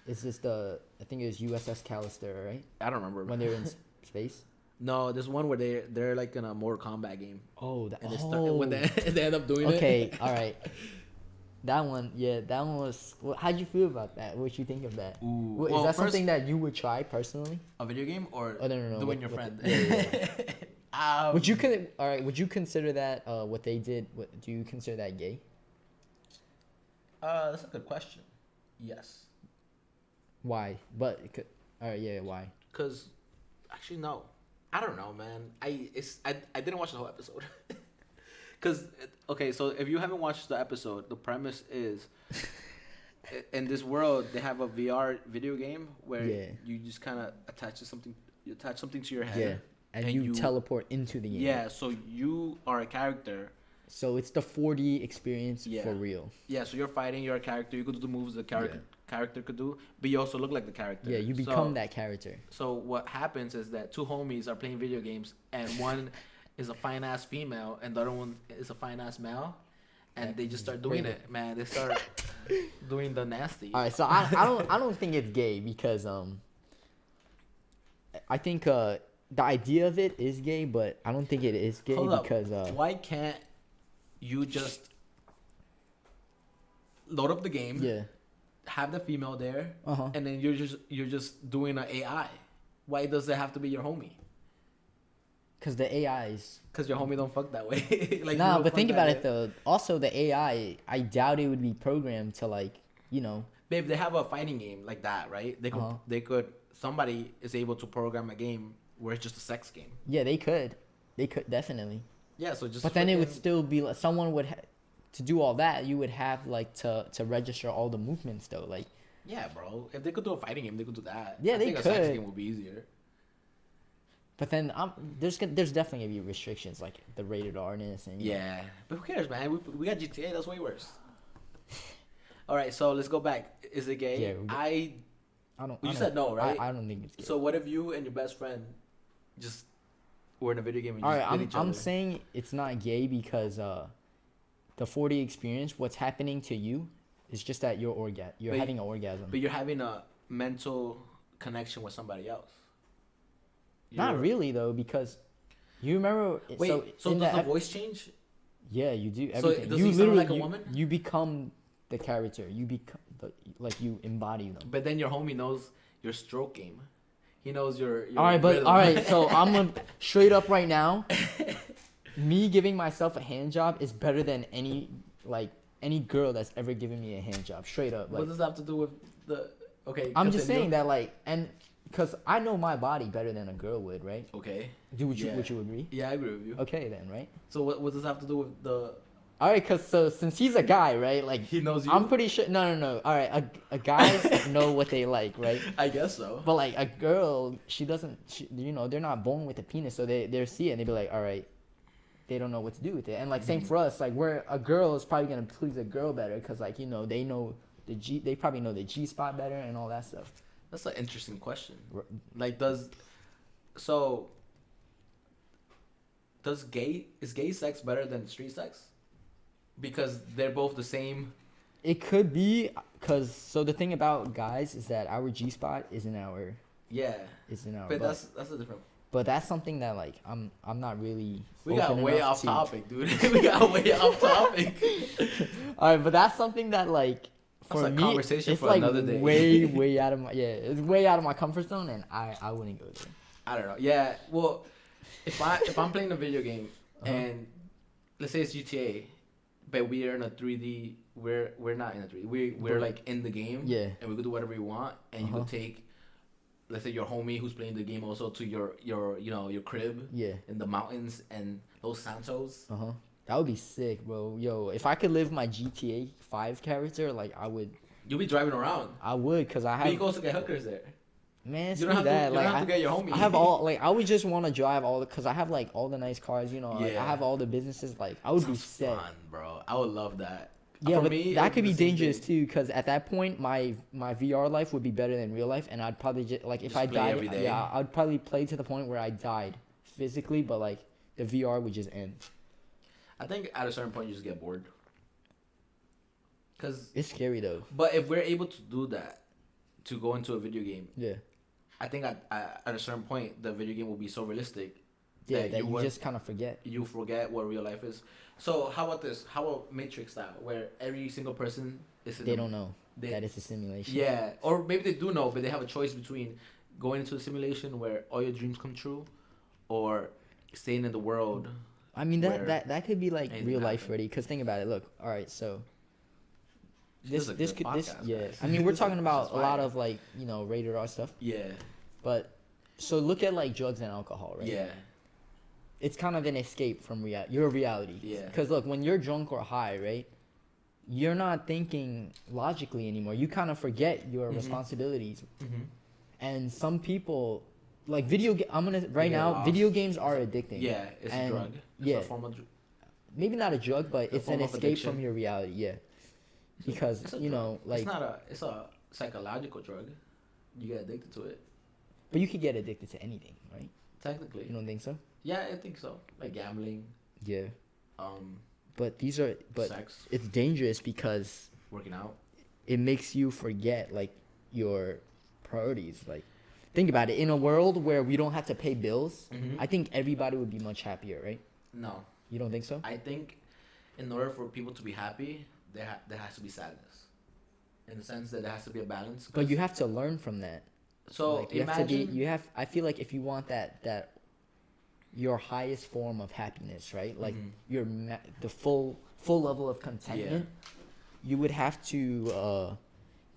B: It's just I think it was USS Callister, right?
A: I don't remember.
B: When they're in space.
A: No, there's one where they're like in a Mortal Kombat game,
B: Oh,
A: and they start when they they end up doing
B: Okay,
A: it.
B: all right. That one was. How'd you feel about that? What you think of that?
A: Ooh.
B: Is
A: Well,
B: that
A: first-
B: something that you would try personally?
A: A video game or
B: Oh, no.
A: doing
B: with-
A: your
B: with
A: friend?
B: the- yeah. Would you
A: Um,
B: all right? Would you consider that what they did? Do you consider that gay?
A: That's a good question. Yes,
B: Why? But all right, yeah. Why?
A: because actually no, I don't know, man. I didn't watch the whole episode. Because okay, so if you haven't watched the episode, the premise is in this world they have a VR video game where
B: Yeah.
A: you just kind of attach something to your
B: Yeah.
A: head.
B: And you teleport into the game.
A: Yeah, so you are a character.
B: So it's the 4D experience
A: Yeah.
B: for real.
A: Yeah, so you're fighting. You're a character. You could do the moves the
B: Yeah.
A: character could do, but you also look like the character.
B: Yeah, you become that character.
A: So what happens is that two homies are playing video games, and one is a fine ass female, and the other one is a fine ass male, and they just start doing it, man. They start doing the nasty.
B: All right, so I don't think it's gay because I think the idea of it is gay, but I don't think it is gay
A: Hold up.
B: because
A: Why can't you just load up the game,
B: yeah,
A: have the female there,
B: uh-huh.
A: and then you're just doing an AI? Why does it have to be your homie?
B: Because the AI is
A: Because your homie don't fuck that way. Like, you
B: nah,
A: don't
B: but
A: fuck
B: think
A: that
B: about
A: way.
B: it though. Also, the AI, I doubt it would be programmed to like
A: Babe, they have a fighting game like that, right?
B: Uh-huh.
A: They could somebody is able to program a game where it's just a sex game.
B: yeah, they could definitely.
A: Yeah, so just.
B: But then it would
A: freaking-
B: still be like someone would to do all that. You would have like to register all the movements though. Like
A: Yeah, bro. If they could do a fighting game, they could do that.
B: Yeah,
A: I
B: they
A: think a sex
B: could.
A: game would be easier.
B: but then there's definitely gonna be restrictions like the rated R-ness and
A: Yeah, but who cares, man? We got GTA. That's way worse. All right, so let's go back. Is it gay?
B: Yeah,
A: I.
B: I don't.
A: You
B: I
A: said
B: don't-
A: no, right?
B: I don't think it's gay.
A: So what if you and your best friend just were in a video game and
B: all
A: just
B: right,
A: did each other?
B: I'm saying it's not gay because the 4D experience, what's happening to you, is just that you're
A: But-
B: having an orgasm.
A: But you're having a mental connection with somebody else.
B: Not
A: You're-
B: really though, because you remember.
A: Wait, so
B: in
A: does the
B: ep-
A: voice change?
B: Yeah, you do
A: So
B: everything.
A: does
B: you
A: he sound
B: literally
A: like a
B: you,
A: woman?
B: you become the character. You become like you embody them.
A: But then your homie knows your stroke game. He knows your
B: All right, but
A: rhythm.
B: all right. So I'm gonna straight up right now. Me giving myself a hand job is better than any girl that's ever given me a hand job. Straight up,
A: What
B: like
A: does that have to do with the? Okay,
B: I'm just
A: continue.
B: saying that like and because I know my body better than a girl would, right?
A: Okay.
B: Would you
A: Yeah.
B: agree?
A: Yeah, I agree with you.
B: Okay then, right?
A: So what does that have to do with the?
B: All right, cause since he's a guy, right? Like
A: He knows you.
B: I'm pretty sure. No. All right, a guys know what they like, right?
A: I guess so.
B: But like a girl, she doesn't. They're not born with a penis, so they see it and they be like, all right, they don't know what to do with it. And like same for us, like where a girl is probably gonna please a girl better, cause like they know they probably know the G spot better and all that stuff.
A: That's an interesting question.
B: R-
A: Like, is gay sex better than street sex? Because they're both the same.
B: It could be, cause so the thing about guys is that our G spot is in our
A: Yeah.
B: butt.
A: But that's a different.
B: But that's something that like I'm not really.
A: We got
B: open
A: way
B: enough
A: off
B: to-
A: topic, dude. We got way off topic.
B: All right, but that's something that like for
A: a
B: me,
A: conversation
B: it's
A: for
B: like
A: another day.
B: way out of my it's way out of my comfort zone, and I wouldn't go there.
A: I don't know. Yeah. Well, if I'm playing a video game
B: Uh-huh.
A: and let's say it's GTA, but we are in a 3D. We're not in a 3D. We're like in the game.
B: Yeah.
A: And we could do whatever we want, and you
B: Uh-huh.
A: could take, let's say your homie who's playing the game also to your your crib
B: Yeah.
A: in the mountains and Los Santos.
B: Uh huh. That would be sick, bro. Yo, if I could live my GTA 5 character, like I would,
A: You'll be driving around.
B: cause I
A: But you
B: have
A: can also get hookers there.
B: man.
A: You
B: Screw
A: don't have
B: that.
A: to. You
B: Like
A: don't have to get your homie.
B: I have all like I would just want to drive all cause I have like all the nice cars, you know. Like,
A: Yeah.
B: I have all the businesses. Like I would be
A: Sounds
B: set.
A: fun, bro. I would love that.
B: Yeah,
A: For
B: but
A: me, it
B: that
A: would
B: could be
A: the same
B: dangerous
A: thing.
B: too, because at that point, my VR life would be better than real life, and I'd probably just like if
A: Just
B: I
A: play
B: died,
A: every day.
B: yeah, I'd probably play to the point where I died physically, but like the VR would just end.
A: I think at a certain point you just get bored. Cause,
B: It's scary though.
A: but if we're able to do that, to go into a video game,
B: Yeah,
A: I think at a certain point the video game will be so realistic
B: yeah,
A: that
B: that you
A: would-
B: just kind of forget.
A: you forget what real life is. So how about this? How about Matrix style, where every single person is in
B: They
A: a-
B: don't know
A: they-
B: that it's a simulation.
A: Yeah, or maybe they do know, but they have a choice between going into a simulation where all your dreams come true, or staying in the world.
B: I mean
A: where
B: that could be like
A: anything
B: real life
A: happen.
B: ready. Cause think about it. Look, all right, so
A: This is a
B: this
A: good
B: could this
A: podcast,
B: yeah.
A: guys.
B: I mean, we're
A: This is-
B: talking
A: this
B: about
A: is
B: a lot
A: fire.
B: of like rated R stuff,
A: Yeah,
B: but so look at like drugs and alcohol, right?
A: yeah,
B: It's kind of an escape from your reality.
A: Yeah.
B: Because look, when you're drunk or high, right, you're not thinking logically anymore. You kind of forget your
A: Mhm.
B: responsibilities.
A: mm-hmm.
B: And some people, like I'm gonna right
A: get
B: now.
A: lost.
B: Video games are addicting.
A: Yeah, it's
B: And-
A: a drug. It's
B: yeah.
A: a form of
B: Maybe not a drug, but
A: A
B: it's an
A: form of
B: escape
A: addiction.
B: from your reality. Yeah. Because
A: it's a
B: you
A: drug.
B: know, like,
A: it's a psychological drug. You get addicted to it.
B: but you could get addicted to anything, right?
A: Technically.
B: You don't think so?
A: Yeah, I think so. Like gambling,
B: Yeah.
A: um,
B: But but
A: sex,
B: it's dangerous because
A: working out.
B: it makes you forget like your priorities. Like, think about it. In a world where we don't have to pay bills, I think everybody would be much happier, right?
A: No,
B: You don't think so?
A: I think in order for people to be happy, there has to be sadness, in the sense that there has to be a balance.
B: But you have to learn from that.
A: So
B: Like, you
A: imagine.
B: have to be. You have. I feel like if you want that your highest form of happiness, right? Like the full level of contentment, you would have to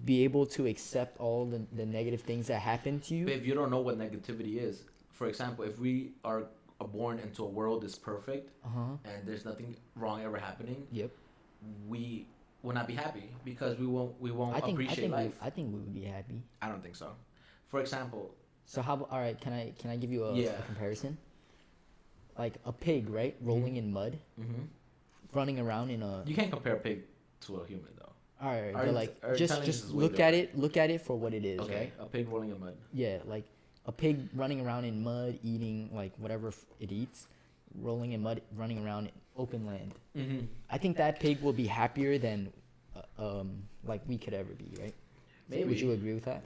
B: be able to accept all the negative things that happen to you.
A: But if you don't know what negativity is, for example, if we are born into a world that's perfect and there's nothing wrong ever happening,
B: Yep.
A: we will not be happy because we won't
B: I think
A: appreciate life.
B: I think we would be happy.
A: I don't think so. For example,
B: So how? All right. Can I give you a
A: Yeah.
B: comparison? Like a pig, right? Rolling in mud, running around in a.
A: you can't compare a pig to a human though.
B: All right.
A: Are
B: But
A: you-
B: like,
A: are you telling
B: just
A: this is way
B: look at it. Look at it for what it is,
A: Okay,
B: right?
A: a pig rolling in mud.
B: Yeah, like a pig running around in mud, eating like whatever it eats, rolling in mud, running around in open land.
A: Mm-hmm.
B: I think that pig will be happier than, like we could ever be, right?
A: Maybe.
B: Would you agree with that?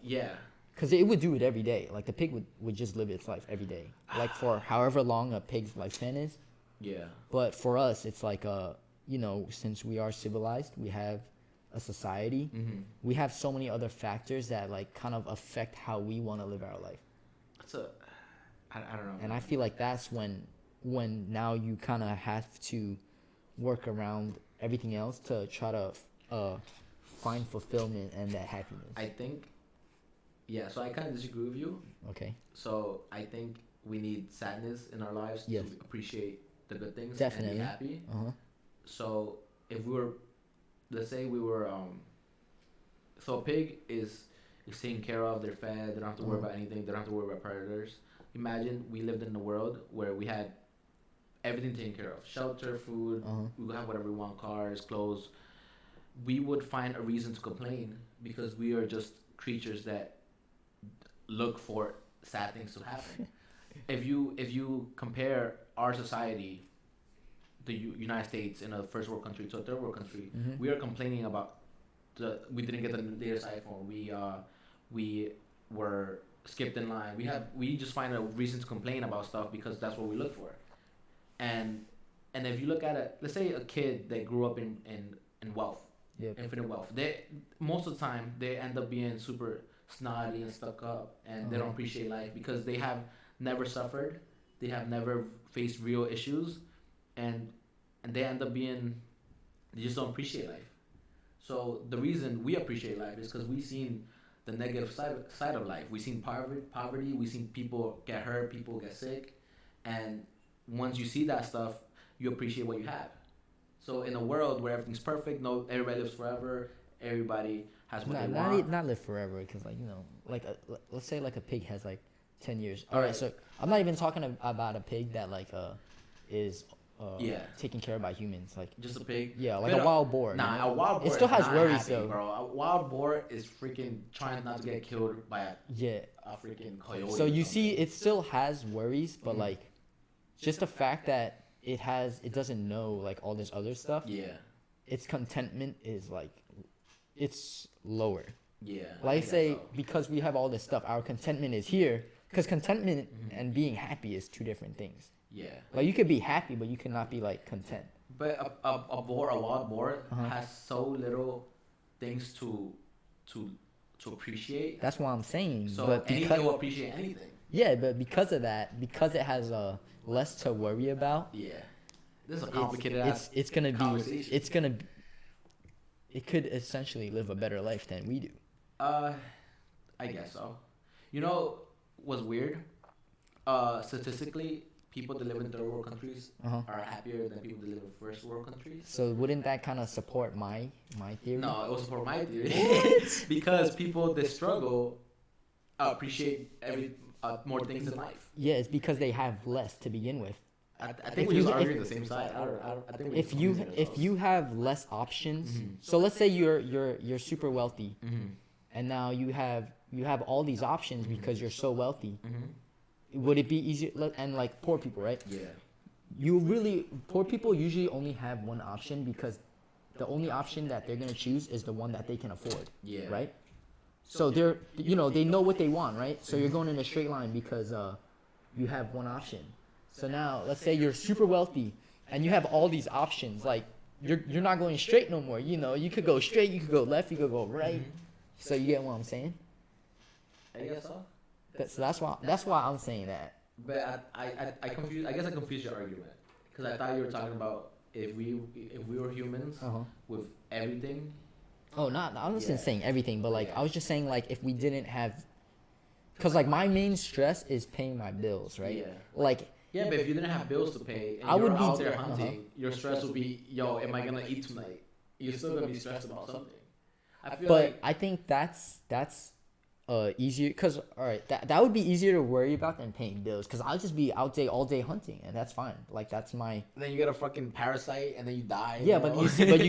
A: Yeah.
B: Because it would do it every day. Like the pig would just live its life every day, like for however long a pig's lifespan is.
A: Yeah.
B: But for us, it's like since we are civilized, we have a society. We have so many other factors that like kind of affect how we want to live our life.
A: I don't know.
B: And I feel like that's when now you kind of have to work around everything else to try to find fulfillment and that happiness.
A: I think. Yeah. So I kind of disagree with you.
B: Okay.
A: So I think we need sadness in our lives
B: Yes.
A: to appreciate the good things
B: Definitely.
A: and be happy.
B: Uh-huh.
A: So if we were, let's say we were, so a pig is taken care of. They're fed. They don't have to worry about anything. They don't have to worry about predators. Imagine we lived in a world where we had everything taken care of: shelter, food. We would have whatever we want: cars, clothes. We would find a reason to complain because we are just creatures that look for sad things to happen. If you compare our society, the United States, in a first world country to a third world country, we are complaining about we didn't get the latest iPhone. We were skipped in line. We just find a reason to complain about stuff because that's what we look for. And if you look at it, let's say a kid that grew up in wealth, infinite wealth, they most of the time they end up being super snotty and stuck up, and they don't appreciate life because they have never suffered, they have never faced real issues, and they end up being, they just don't appreciate life. So the reason we appreciate life is because we've seen the negative side of life. We've seen poverty. We've seen people get hurt, people get sick, and once you see that stuff, you appreciate what you have. So in a world where everything's perfect, everybody lives forever, everybody has what they want.
B: Not live forever, because let's say like a pig has like 10 years. All right, so I'm not even talking about a pig that is taken care of by humans, like
A: just a pig.
B: Yeah, like a wild boar.
A: Nah, a wild boar.
B: It still
A: is
B: has
A: not
B: worries
A: happy,
B: though.
A: bro. A wild boar is freaking trying not to get killed by a freaking coyote.
B: So you see, it still has worries, but like, just the fact that it doesn't know like all this other stuff.
A: Yeah.
B: Its contentment is like, it's lower.
A: Yeah.
B: Like say, because we have all this stuff, our contentment is here. Because contentment and being happy is two different things.
A: Yeah.
B: Like you could be happy, but you cannot be like content.
A: But a wild boar, has so little things to appreciate.
B: That's what I'm saying.
A: So
B: but
A: anything will appreciate anything.
B: Yeah, but because of that, because it has less to worry about.
A: Yeah. This is a complicated
B: It's gonna
A: conversation.
B: be. It could essentially live a better life than we do.
A: I guess so. You know what's weird? Statistically, people that live in third world countries are happier than people that live in first world countries.
B: So wouldn't that kind of support my theory?
A: No, it will support my theory. Because people that struggle appreciate more things in life.
B: Yeah, it's because they have less to begin with.
A: I think we just argue the same side. I think
B: If you have less options, so let's say you're super wealthy, and now you have all these options because you're so wealthy. Would it be easier? And like poor people, right?
A: Yeah.
B: Poor people usually only have one option because the only option that they're gonna choose is the one that they can afford.
A: Yeah.
B: Right. So they're, they know what they want, right? So you're going in a straight line because you have one option. So now let's say you're super wealthy and you have all these options. Like you're not going straight no more. You could go straight, you could go left, you could go right. So you get what I'm saying?
A: I guess so.
B: That's why I'm saying that.
A: But I confused. I guess I confused your argument because I thought you were talking about if we were humans with everything.
B: Oh, I wasn't
A: Yeah.
B: saying everything, but like
A: Yeah.
B: I was just saying like if we didn't have, cause like my main stress is paying my bills, right?
A: Yeah.
B: Like
A: Yeah, but if you didn't have bills to pay and
B: I would
A: you're
B: be
A: out there
B: uh-huh.
A: hunting, your stress would be, yo, am I gonna eat tonight? You're still gonna be stressed about something. I feel
B: but
A: like
B: I think that's easier, cause all right, that would be easier to worry about than paying bills, cause I'll just be out day all day hunting and that's fine. Like that's my
A: then you get a fucking parasite and then you die.
B: yeah,
A: bro.
B: but you see
A: Your
B: that,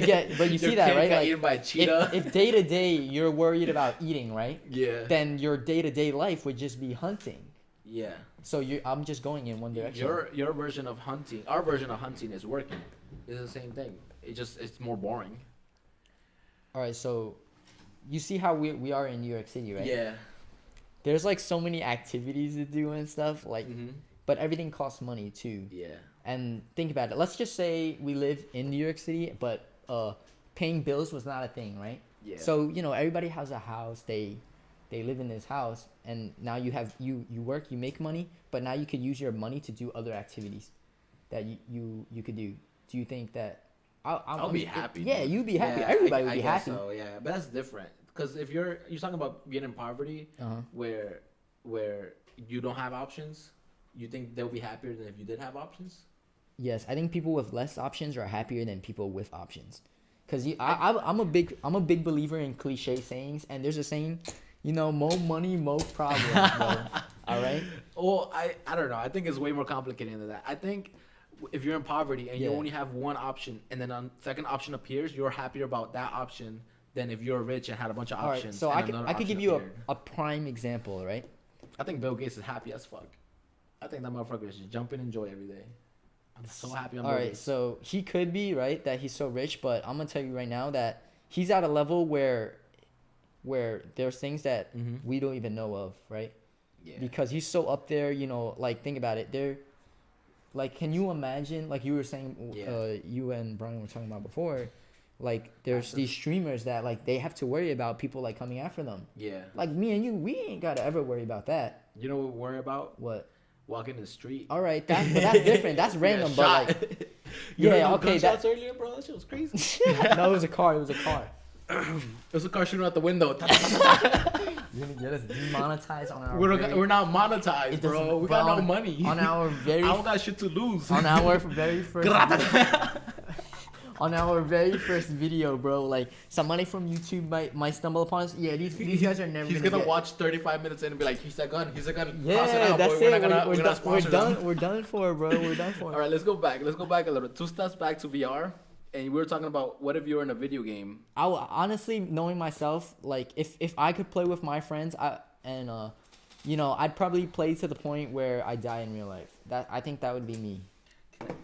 A: kid
B: right?
A: got
B: Like
A: eaten by a cheetah.
B: if day to day you're worried about eating, right?
A: Yeah.
B: Then your day to day life would just be hunting.
A: Yeah.
B: So I'm just going in one direction.
A: Your version of hunting, our version of hunting is working. It's the same thing. It's more boring.
B: All right, so you see how we are in New York City, right?
A: Yeah.
B: There's like so many activities to do and stuff, like, but everything costs money too.
A: Yeah.
B: And think about it. Let's just say we live in New York City, but paying bills was not a thing, right?
A: Yeah.
B: So everybody has a house. They live in this house, and now you have you work, you make money, but now you could use your money to do other activities that you could do. Do you think that?
A: I'll be happy.
B: Yeah,
A: dude.
B: you'd be happy.
A: Yeah,
B: Everybody would
A: I
B: be
A: guess
B: happy.
A: So yeah, but that's different. Because if you're talking about being in poverty, where you don't have options, you think they'll be happier than if you did have options?
B: Yes, I think people with less options are happier than people with options. Cause I'm a big believer in cliche sayings, and there's a saying, more money, more problems, bro. All right.
A: Well, I don't know. I think it's way more complicated than that. I think if you're in poverty and you
B: Yeah.
A: only have one option, and then a second option appears, you're happier about that option than if you're rich and had a bunch of
B: All right.
A: options.
B: So
A: and
B: I could
A: another
B: give
A: option
B: you
A: appeared.
B: a prime example, right?
A: I think Bill Gates is happy as fuck. I think that motherfucker is just jump and enjoy every day. I'm so happy. I'm
B: All
A: Bill
B: right.
A: Gates.
B: So he could be right that he's so rich, but I'm gonna tell you right now that he's at a level where there's things that we don't even know of, right?
A: Yeah.
B: Because he's so up there, like think about it. Like, can you imagine, like you were saying,
A: Yeah.
B: you and Brian were talking about before, like there's these streamers that like they have to worry about people like coming after them.
A: Yeah.
B: Like me and you, we ain't gotta ever worry about that.
A: You know what we worry about?
B: What?
A: Walking in the street.
B: All right, that's different. That's random, but like,
A: You heard
B: yeah,
A: those
B: okay,
A: gunshots earlier, bro. That shit was crazy.
B: no, it was a car. It was a car.
A: It was a car shooting out the window.
B: You're gonna get us demonetized on our.
A: We're not monetized,
B: It
A: bro.
B: doesn't-
A: We got
B: bro,
A: no money.
B: on our very
A: I don't got shit to lose.
B: on our very first on our very first video, bro. Like somebody from YouTube might stumble upon us. Yeah, these guys are never.
A: He's
B: gonna
A: gonna
B: get-
A: watch 35 minutes in and be like, he's a gun. Cross it
B: Yeah,
A: out,
B: that's
A: boy.
B: it.
A: We're not
B: We're
A: sponsor them.
B: done. We're done for, bro. We're done for.
A: All right, let's go back. Let's go back a little bit. 2 steps back to VR. And we were talking about what if you were in a video game?
B: Honestly, knowing myself, like if I could play with my friends, I'd probably play to the point where I die in real life. I think that would be me.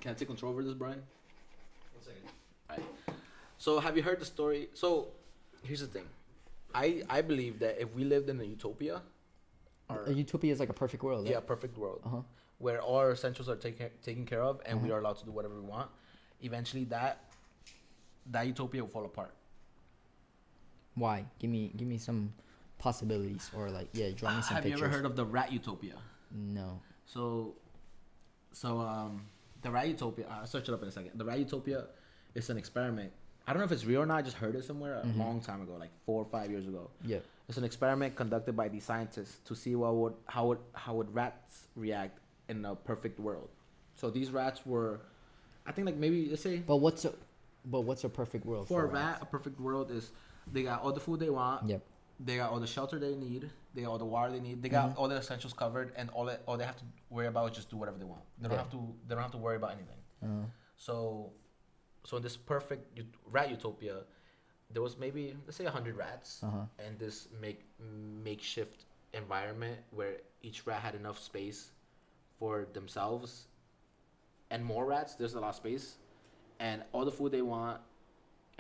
A: Can I take control over this, Brian? 1 second. All right. So have you heard the story? So here's the thing. I believe that if we lived in a utopia, or
B: A utopia is like a perfect world.
A: yeah,
B: Right?
A: perfect world,
B: Uh huh.
A: where all our essentials are taken care of and we are allowed to do whatever we want, eventually that utopia will fall apart.
B: Why? Give me some possibilities, or like draw me some
A: Have
B: pictures.
A: you ever heard of the rat utopia?
B: No.
A: So the Rat Utopia, I'll search it up in a second. The Rat Utopia is an experiment. I don't know if it's real or not. I just heard it somewhere a long time ago, like 4 or 5 years ago.
B: Yeah.
A: It's an experiment conducted by these scientists to see how would rats react in a perfect world. So these rats were, I think like maybe let's say
B: But what's a perfect world
A: for a
B: rats?
A: rat, a perfect world is they got all the food they want.
B: Yep.
A: They got all the shelter they need. They got all the water they need. They got all the essentials covered, and all they have to worry about is just do whatever they want. They don't have to worry about anything. So in this perfect rat utopia, there was maybe let's say 100 rats, and this makeshift environment where each rat had enough space for themselves, and more rats. There's a lot of space, and all the food they want,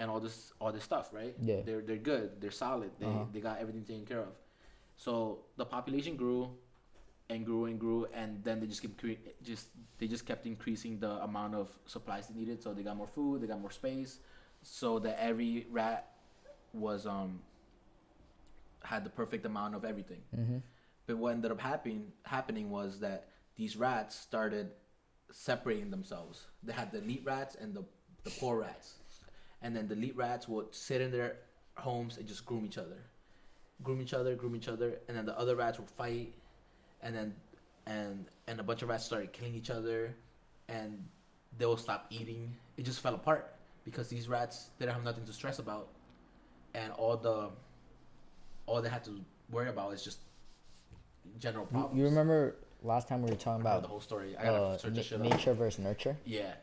A: and all this stuff, right?
B: Yeah.
A: They're good. They're solid. They got everything taken care of. So the population grew, and grew and grew, and then they just kept increasing the amount of supplies they needed. So they got more food, they got more space, so that every rat was had the perfect amount of everything.
B: Mm-hmm.
A: But what ended up happening was that these rats started separating themselves. They had the elite rats and the poor rats, and then the elite rats would sit in their homes and just groom each other, and then the other rats would fight, and then and a bunch of rats started killing each other, and they will stop eating. It just fell apart because these rats didn't have nothing to stress about, and all they had to worry about is just general problems.
B: You remember last time we were talking
A: I know
B: about
A: the whole story. I gotta search this shit up.
B: nature versus nurture?
A: Yeah,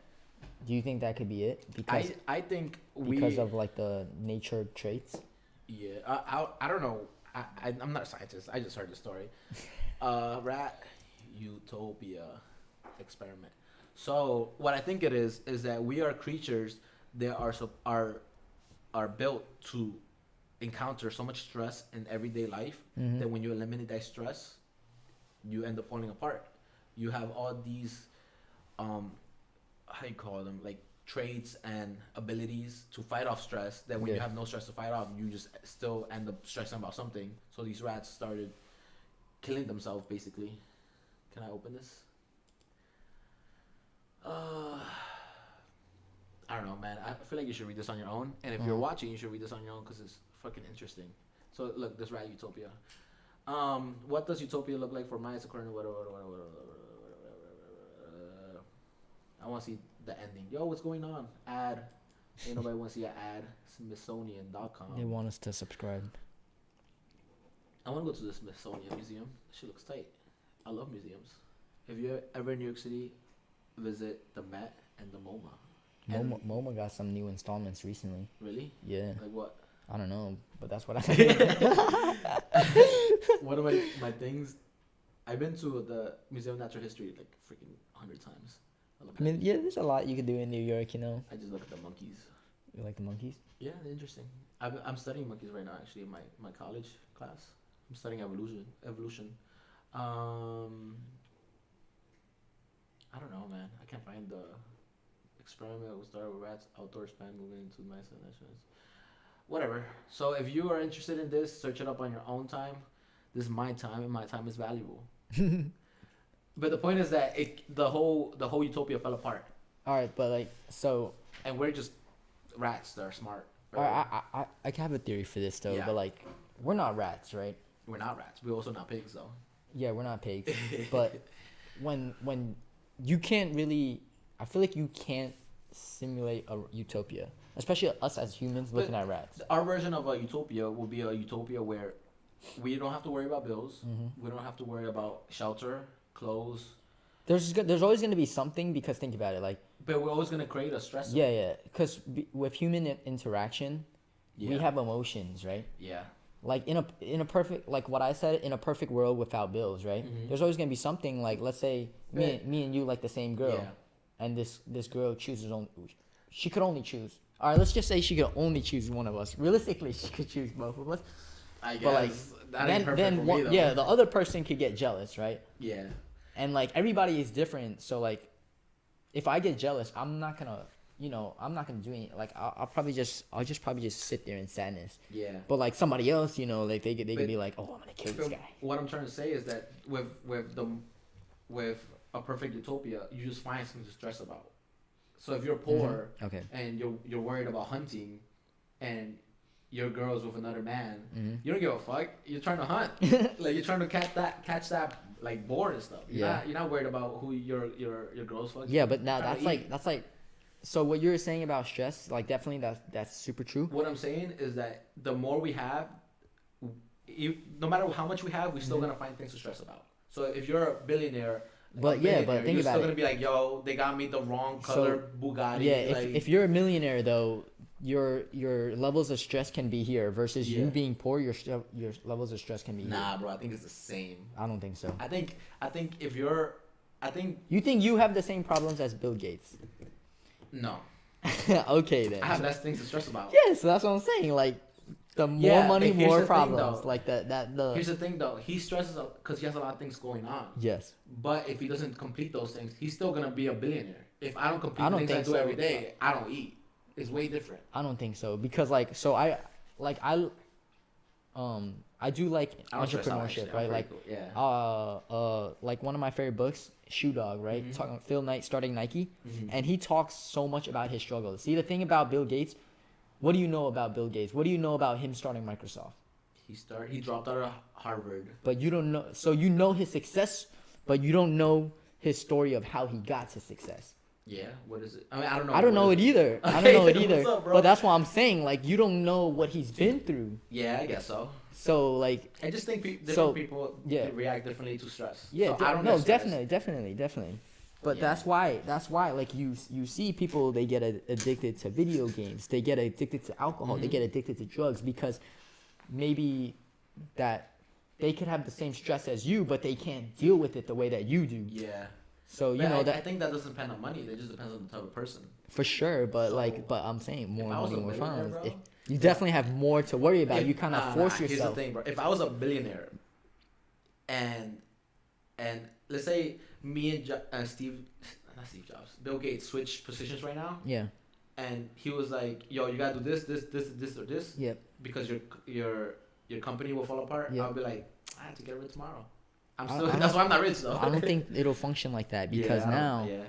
B: Do you think that could be it? Because
A: I think
B: because of like the nature traits.
A: Yeah, I don't know. I'm not a scientist. I just heard the story. Rat utopia experiment. So what I think it is that we are creatures that are built to encounter so much stress in everyday life that when you eliminate that stress, you end up falling apart. You have all these how you call them, like traits and abilities to fight off stress, that when you have no stress to fight off, you just still end up stressing about something. So these rats started killing themselves, basically. Can I open this? I don't know, man. I feel like you should read this on your own, and if you're watching, you should read this on your own because it's fucking interesting. So look, this rat utopia. What does utopia look like for mice according to whatever. I want to see the ending. Yo, what's going on? Ad. Ain't nobody want to see an ad. Smithsonian.com.
B: They want us to subscribe.
A: I want to go to the Smithsonian Museum. She looks tight. I love museums. If you're ever in New York City, visit the Met and the MoMA.
B: MoMA got some new installments recently.
A: Really?
B: Yeah.
A: Like what?
B: I don't know, but that's what I
A: One of my things, I've been to the Museum of Natural History like freaking 100 times.
B: I mean, yeah, there's a lot you could do in New York, you know.
A: I just look at the monkeys.
B: You like the monkeys?
A: Yeah, they're interesting. I'm studying monkeys right now, actually, in my college class. I'm studying evolution. I don't know, man. I can't find the experiment. Will start with rats, outdoor span moving into mice and nations. Whatever. So if you are interested in this, search it up on your own time. This is my time, and my time is valuable. But the point is that the whole utopia fell apart.
B: All right, but like so.
A: And we're just rats that are smart.
B: All right, I have a theory for this though, but like we're not rats, right?
A: We're not rats. We're also not pigs, though.
B: Yeah, we're not pigs. But when you can't really, I feel like you can't simulate a utopia, especially us as humans looking at rats.
A: Our version of a utopia will be a utopia where we don't have to worry about bills. We don't have to worry about shelter, clothes.
B: There's always going to be something, because think about it, like.
A: But we're always going to create a stressor.
B: Yeah, because with human interaction, we have emotions, right?
A: Yeah.
B: Like in a perfect, like what I said, in a perfect world without bills, right? There's always gonna be something, like let's say me and you like the same girl, and this girl chooses she could only choose. All right, let's just say she could only choose one of us. Realistically, she could choose both of us.
A: I guess.
B: But like
A: that ain't perfect for me, though.
B: yeah, the other person could get jealous, right?
A: Yeah.
B: And like everybody is different, so like if I get jealous, I'm not gonna do anything. Like I'll probably just sit there in sadness.
A: Yeah.
B: But like somebody else, like they could be like, oh, I'm gonna kill this guy.
A: What I'm trying to say is that with a perfect utopia, you just find something to stress about. So if you're poor, and you're worried about hunting, and your girl's with another man, you don't give a fuck. You're trying to hunt. Like you're trying to catch that like boar and stuff. You're not worried about who your girl's fucking.
B: Yeah, but now that's like. So what you're saying about stress, like definitely that's super true.
A: What I'm saying is that the more we have, no matter how much we have, we're still gonna find things to stress about. So if you're a billionaire,
B: but think about it.
A: You're still gonna be like, yo, they got me the wrong color Bugatti.
B: Yeah, if you're a millionaire though, your levels of stress can be here versus you being poor. Your levels of stress can be here.
A: Nah, bro, I think it's the same.
B: I don't think so.
A: I think
B: you think you have the same problems as Bill Gates.
A: No.
B: Okay then.
A: I have less things to stress about.
B: Yeah, so that's what I'm saying. Like, the more
A: Yeah,
B: money,
A: but here's
B: more
A: the thing,
B: problems.
A: though.
B: Like the.
A: Here's the thing, though. He stresses because he has a lot of things going on.
B: Yes.
A: But if he doesn't complete those things, he's still gonna be a billionaire. If I don't complete
B: I
A: the
B: don't
A: things I
B: think
A: do
B: so.
A: every day, I don't eat. It's way different.
B: I don't think so because I do like
A: I don't stress out,
B: entrepreneurship,
A: actually.
B: right?
A: I'm
B: Like
A: pretty cool. Yeah.
B: like one of my favorite books, Shoe Dog, right?
A: Mhm.
B: Talking Phil Knight starting Nike,
A: Mhm.
B: and he talks so much about his struggles. See, the thing about Bill Gates, what do you know about Bill Gates? What do you know about him starting Microsoft?
A: He dropped out of Harvard.
B: But you don't know. So you know his success, but you don't know his story of how he got to success.
A: Yeah. What is it? I mean, I don't know.
B: I don't
A: what
B: know
A: is
B: it either. I don't know it
A: What's
B: either.
A: up, bro?
B: But that's what I'm saying. Like, you don't know what he's been through.
A: Yeah, I guess so.
B: So like,
A: I just think different
B: So,
A: people
B: yeah.
A: react differently to stress.
B: yeah,
A: So I don't
B: no,
A: get stressed.
B: definitely. But
A: Yeah.
B: that's why like you see people, they get addicted to video games, they get addicted to alcohol, they
A: Mhm.
B: get addicted to drugs because maybe that they could have the same stress as you, but they can't deal with it the way that you do.
A: Yeah.
B: So you
A: But
B: know
A: I
B: that
A: think that doesn't depend on money. It just depends on the type of person.
B: for sure. But
A: So,
B: but I'm saying more
A: if I was
B: money,
A: a
B: more
A: billionaire,
B: fun.
A: bro,
B: You definitely have more to worry about.
A: If-
B: You kind of force
A: Here's
B: yourself.
A: the thing, bro. If I was a billionaire, and let's say me and not Steve Jobs, Bill Gates switch positions right now,
B: Yeah.
A: and he was like, "Yo, you gotta do this, or this,
B: Yep.
A: because your company will fall apart."
B: Yeah.
A: I'll be like, "I have to get rid tomorrow."
B: I
A: That's why I'm not rich though.
B: I don't think it'll function like that because
A: Yeah, I don't-
B: now
A: yeah.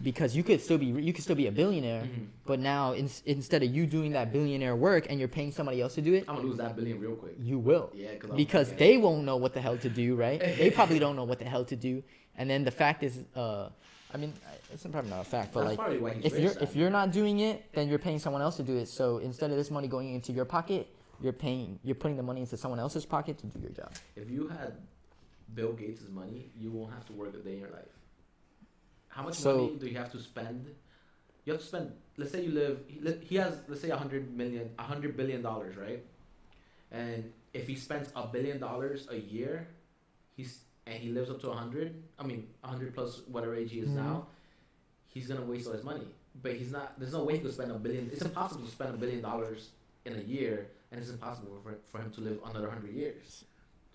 B: because you could still be a billionaire,
A: Mhm.
B: but now instead of you doing that billionaire work and you're paying somebody else to do it,
A: I'm gonna lose that billion real quick.
B: you will.
A: Yeah,
B: Because they won't know what the hell to do, right? They probably don't know what the hell to do. And then the fact is, I mean, it's probably not a fact, but
A: That's
B: like,
A: probably why he's
B: if
A: rich,
B: you're
A: then.
B: if you're not doing it, then you're paying someone else to do it. So instead of this money going into your pocket, you're putting the money into someone else's pocket to do your job.
A: If you had Bill Gates' money, you won't have to work a day in your life. How much
B: So-
A: money do you have to spend? You have to spend. Let's say you live. He has, let's say, $100 billion, right? And if he spends $1 billion a year, he lives up to 100. I mean, 100 plus whatever age he is
B: Mhm.
A: now. He's gonna waste all his money. But he's not. There's no way he could spend $1 billion. It's impossible to spend $1 billion in a year, and it's impossible for him to live another 100 years.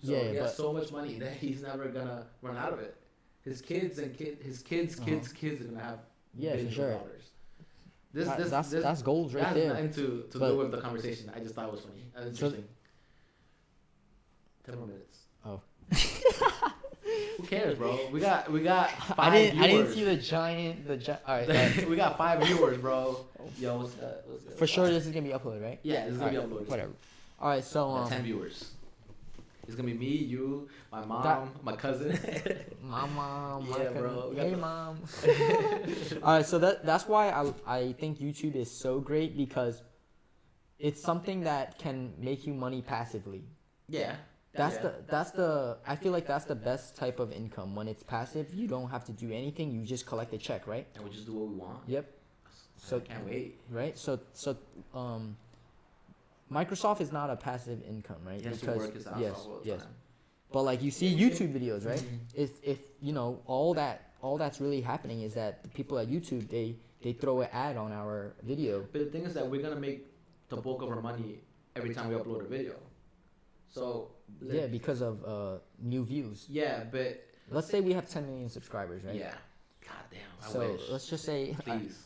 A: So
B: Yeah,
A: he has
B: but-
A: so much money that he's never gonna run out of it. His kids and his kids' kids are gonna have
B: Yeah, for
A: billions
B: sure.
A: of dollars. This
B: That's gold right
A: that has
B: there.
A: nothing to
B: But-
A: do with the conversation. I just thought it was funny and
B: So-
A: interesting. 10 more minutes.
B: Oh.
A: Who cares, bro? We got 5
B: I didn't
A: viewers.
B: see the giant all right.
A: We got 5 viewers, bro. Yo, what's good? What's good?
B: For sure, this is gonna be uploaded, right?
A: Yeah, this is gonna
B: Alright,
A: be uploaded.
B: Whatever. All right, so
A: 10 viewers. It's gonna be me, you, my mom,
B: That-
A: my cousin.
B: Mama,
A: Yeah, bro. We got
B: Hey,
A: the-
B: mom. All right, so that's why I think YouTube is so great because it's something that can make you money passively.
A: Yeah.
B: That's
A: Yeah.
B: the I feel like that's the best type of income when it's passive. You don't have to do anything. You just collect a check, right?
A: And we just do what we want.
B: Yep.
A: So
B: So-
A: I can't wait.
B: Right. So Microsoft is not a passive income, right?
A: He has to work his ass
B: yes,
A: off all the
B: yes.
A: time.
B: But like you see
A: Yeah,
B: YouTube videos, right?
A: Mhm.
B: If you know all that's really happening is that the people at YouTube they throw an ad on our video.
A: But the thing is that we're gonna make the bulk of our money every time we upload a video. So
B: Yeah, because of new views.
A: yeah, but
B: Let's say we have 10 million subscribers, right?
A: yeah. God damn, I
B: So
A: wish.
B: let's just say
A: Please.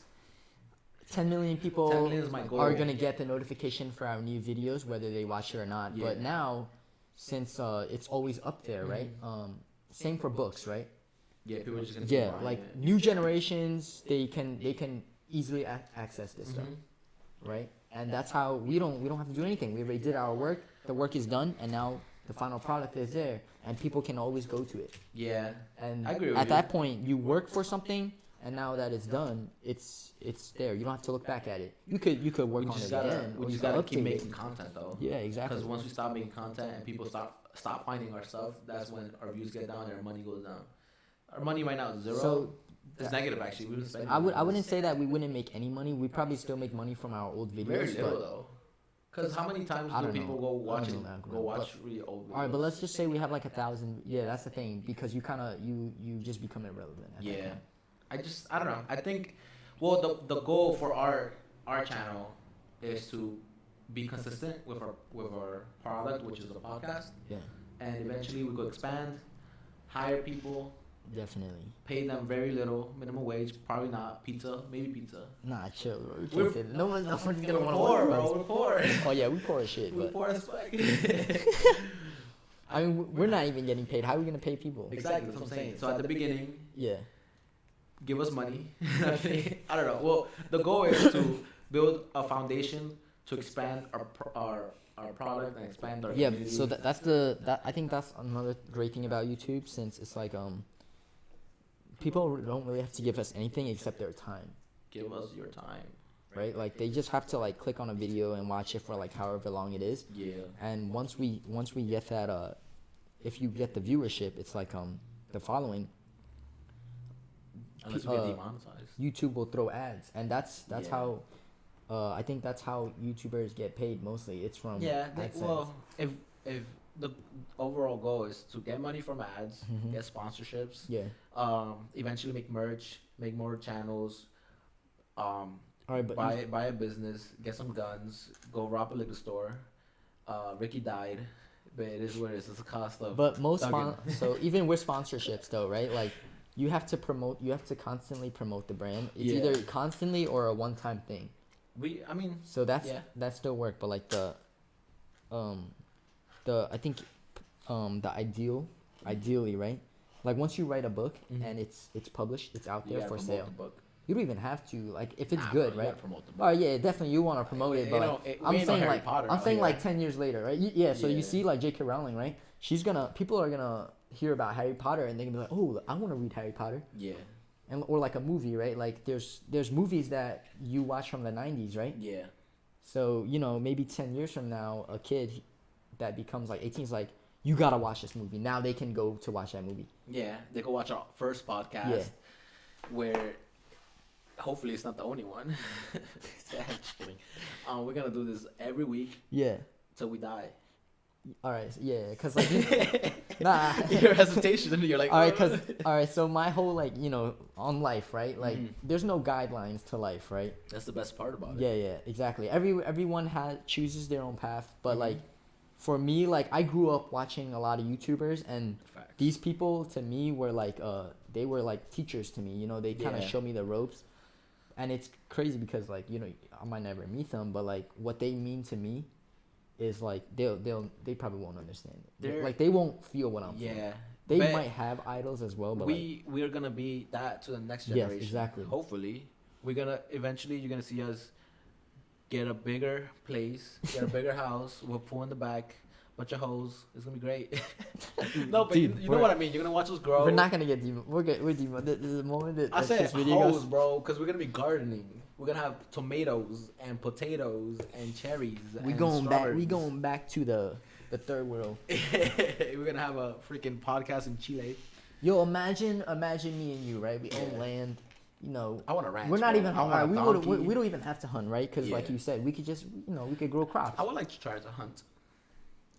B: 10 million people
A: 10 million is my goal.
B: are gonna get the notification for our new videos, whether they watch it or not. But
A: Yeah.
B: now, since it's always up there, right? Same for books, right?
A: Yeah, people are just gonna keep
B: Yeah,
A: buying
B: like
A: it.
B: new generations, they can easily access this stuff,
A: Mhm.
B: right? And that's how we don't have to do anything. We already did our work. The work is done, and now the final product is there, and people can always go to it.
A: Yeah.
B: And
A: I agree with
B: at
A: you.
B: that point, you work for something, and now that it's done, it's there. You don't have to look back at it. You could work
A: We
B: on
A: just
B: it
A: gotta
B: again.
A: we
B: or
A: just
B: you can
A: gotta keep
B: update it.
A: making content though.
B: Yeah, exactly.
A: Because once we stop making content and people stop finding our stuff, that's when our views get down and our money goes down. Our money right now is 0.
B: So
A: it's negative actually. We've been spending.
B: I wouldn't say that we wouldn't make any money. We probably still make money from our old videos.
A: very little
B: but,
A: though. Because how many times
B: I
A: do
B: don't
A: people
B: know.
A: go
B: I don't
A: watch
B: know
A: it?
B: that,
A: Go watch
B: but-
A: really old videos?
B: all right, but let's just say we have like 1,000. Yeah, that's the thing because you kind of you just become irrelevant. At that
A: Yeah,
B: point.
A: I don't know. I think Well, the goal for our channel is to be consistent with our product, which is a podcast,
B: Yeah,
A: and eventually we could expand, hire people,
B: definitely.
A: pay them very little, minimum wage, probably not pizza, maybe pizza.
B: Nah, chill, bro. We
A: We're-
B: can't say that. No one's gonna
A: We're
B: want to
A: poor,
B: work.
A: bro. We're poor.
B: Oh yeah, we poor as shit,
A: We're
B: but
A: poor as fuck.
B: I mean, we're not even getting paid. How are we gonna pay people?
A: Exactly, that's what I'm saying. So at the beginning,
B: Yeah,
A: give us money. I don't know. Well, the goal is to build a foundation to expand our product and expand our
B: yeah.
A: community.
B: So that I think that's another great thing about YouTube, since it's like people don't really have to give us anything except their time,
A: Give us your time.
B: right? Like they just have to like click on a video and watch it for like however long it is.
A: Yeah.
B: And once we get that if you get the viewership, it's like the following,
A: Unless you get
B: uh,
A: demonetized.
B: YouTube will throw ads, and that's
A: Yeah.
B: how I think that's how YouTubers get paid mostly. It's from AdSense.
A: Well, if the overall goal is to get money from ads,
B: Mhm.
A: get sponsorships,
B: Yeah.
A: eventually make merch, make more channels,
B: All right, but
A: buy a business, get some guns, go rob a liquor store. Ricky died, but it is what it is. It's a cost of.
B: But most
A: Thuggin'.
B: so even with sponsorships though, right? Like you have to constantly promote the brand. It's
A: Yeah.
B: either constantly or a one-time thing.
A: I mean,
B: So
A: Yeah.
B: that still work, but like I think ideally, right? Like once you write a book
A: Mhm.
B: and it's published, it's out
A: you
B: there
A: gotta
B: for
A: promote
B: sale.
A: the book.
B: You don't even have to, like, if it's
A: Nah,
B: good,
A: bro, you
B: right?
A: gotta promote the book.
B: Oh yeah, definitely you want to promote it,
A: You
B: but
A: know,
B: like,
A: we
B: I'm
A: ain't no
B: saying
A: Harry
B: like
A: Potter
B: I'm
A: out
B: saying
A: here.
B: like 10 years later, right? Yeah. So
A: Yeah.
B: you see like J.K. Rowling, right? People are gonna hear about Harry Potter and they're gonna be like, oh, I want to read Harry Potter,
A: Yeah,
B: and or like a movie, right? Like there's movies that you watch from the 90s, right?
A: yeah,
B: So maybe 10 years from now, a kid that becomes like 18 is like, you gotta watch this movie. Now they can go to watch that movie.
A: yeah. They can watch our first podcast,
B: Yeah.
A: where hopefully it's not the only one. Just kidding. We're gonna do this every week
B: Yeah.
A: till we die.
B: All right. Yeah. Cause like, nah.
A: Your hesitation, you're like,
B: All right, so my whole like on life, right? Like
A: Mhm.
B: there's no guidelines to life, right?
A: That's the best part about it.
B: Yeah, exactly. Everyone chooses their own path, but
A: Mhm.
B: like for me, like I grew up watching a lot of YouTubers, and
A: Facts.
B: these people to me were like they were like teachers to me. They kind of
A: Yeah.
B: show me the ropes, and it's crazy because like I might never meet them, but like what they mean to me is like they probably won't understand it.
A: They're-
B: Like they won't feel what I'm feeling.
A: Yeah.
B: They
A: But
B: might have idols as well, but like,
A: we're gonna be that to the next
B: Yes,
A: generation.
B: exactly.
A: Hopefully, you're gonna see us get a bigger place, get a bigger house with a pool in the back, bunch of hoes. It's gonna be great. No, but
B: Dude,
A: you know what I mean. You're gonna watch us grow.
B: we're not gonna get deep. We're deep. The moment that,
A: I
B: that
A: said
B: this video
A: hoes,
B: goes,
A: bro, because we're gonna be gardening. We're gonna have tomatoes and potatoes and cherries.
B: we
A: and
B: going back. We
A: strawberries.
B: going back to the third world.
A: We're gonna have a freaking podcast in Chile.
B: Yo, imagine me and you, right? We own
A: Yeah.
B: land.
A: I want a ranch.
B: We're not
A: bro.
B: even.
A: I
B: All
A: want
B: right,
A: a
B: we
A: donkey.
B: don't even have to hunt, right? Because like
A: Yeah.
B: you said, we could just we could grow crops.
A: I would like to try to hunt.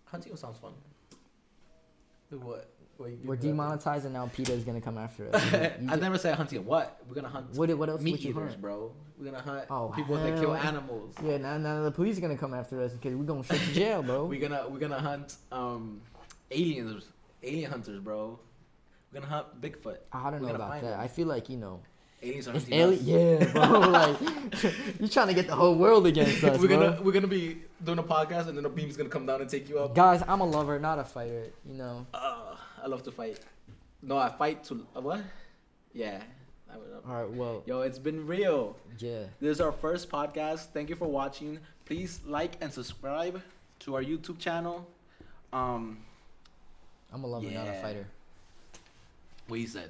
A: Hunting sounds fun. What?
B: We're demonetized, and now PETA is gonna come after us. You
A: I never said hunting. What? We're gonna hunt
B: what else
A: meat
B: would you
A: eaters,
B: hunt?
A: bro. We're gonna hunt
B: Oh,
A: people that kill
B: hell.
A: animals.
B: Yeah, now the police are gonna come after us because we're gonna straight to jail, bro.
A: We're gonna hunt alien hunters, bro. We're gonna hunt Bigfoot.
B: I don't
A: We're
B: know
A: gonna
B: about
A: find
B: that.
A: them.
B: I feel like
A: Aliens are
B: if
A: hunting us.
B: yeah, bro. Like you're trying to get the whole world against us,
A: we're
B: bro.
A: gonna be doing a podcast and then a beam's gonna come down and take you up.
B: Guys, I'm a lover, not a fighter.
A: I love to fight. No, I fight to what? Yeah.
B: All right, well,
A: Yo, it's been real.
B: yeah.
A: This is our first podcast. Thank you for watching. Please like and subscribe to our YouTube channel.
B: I'm a lover, not a
A: Yeah.
B: fighter.
A: What you said.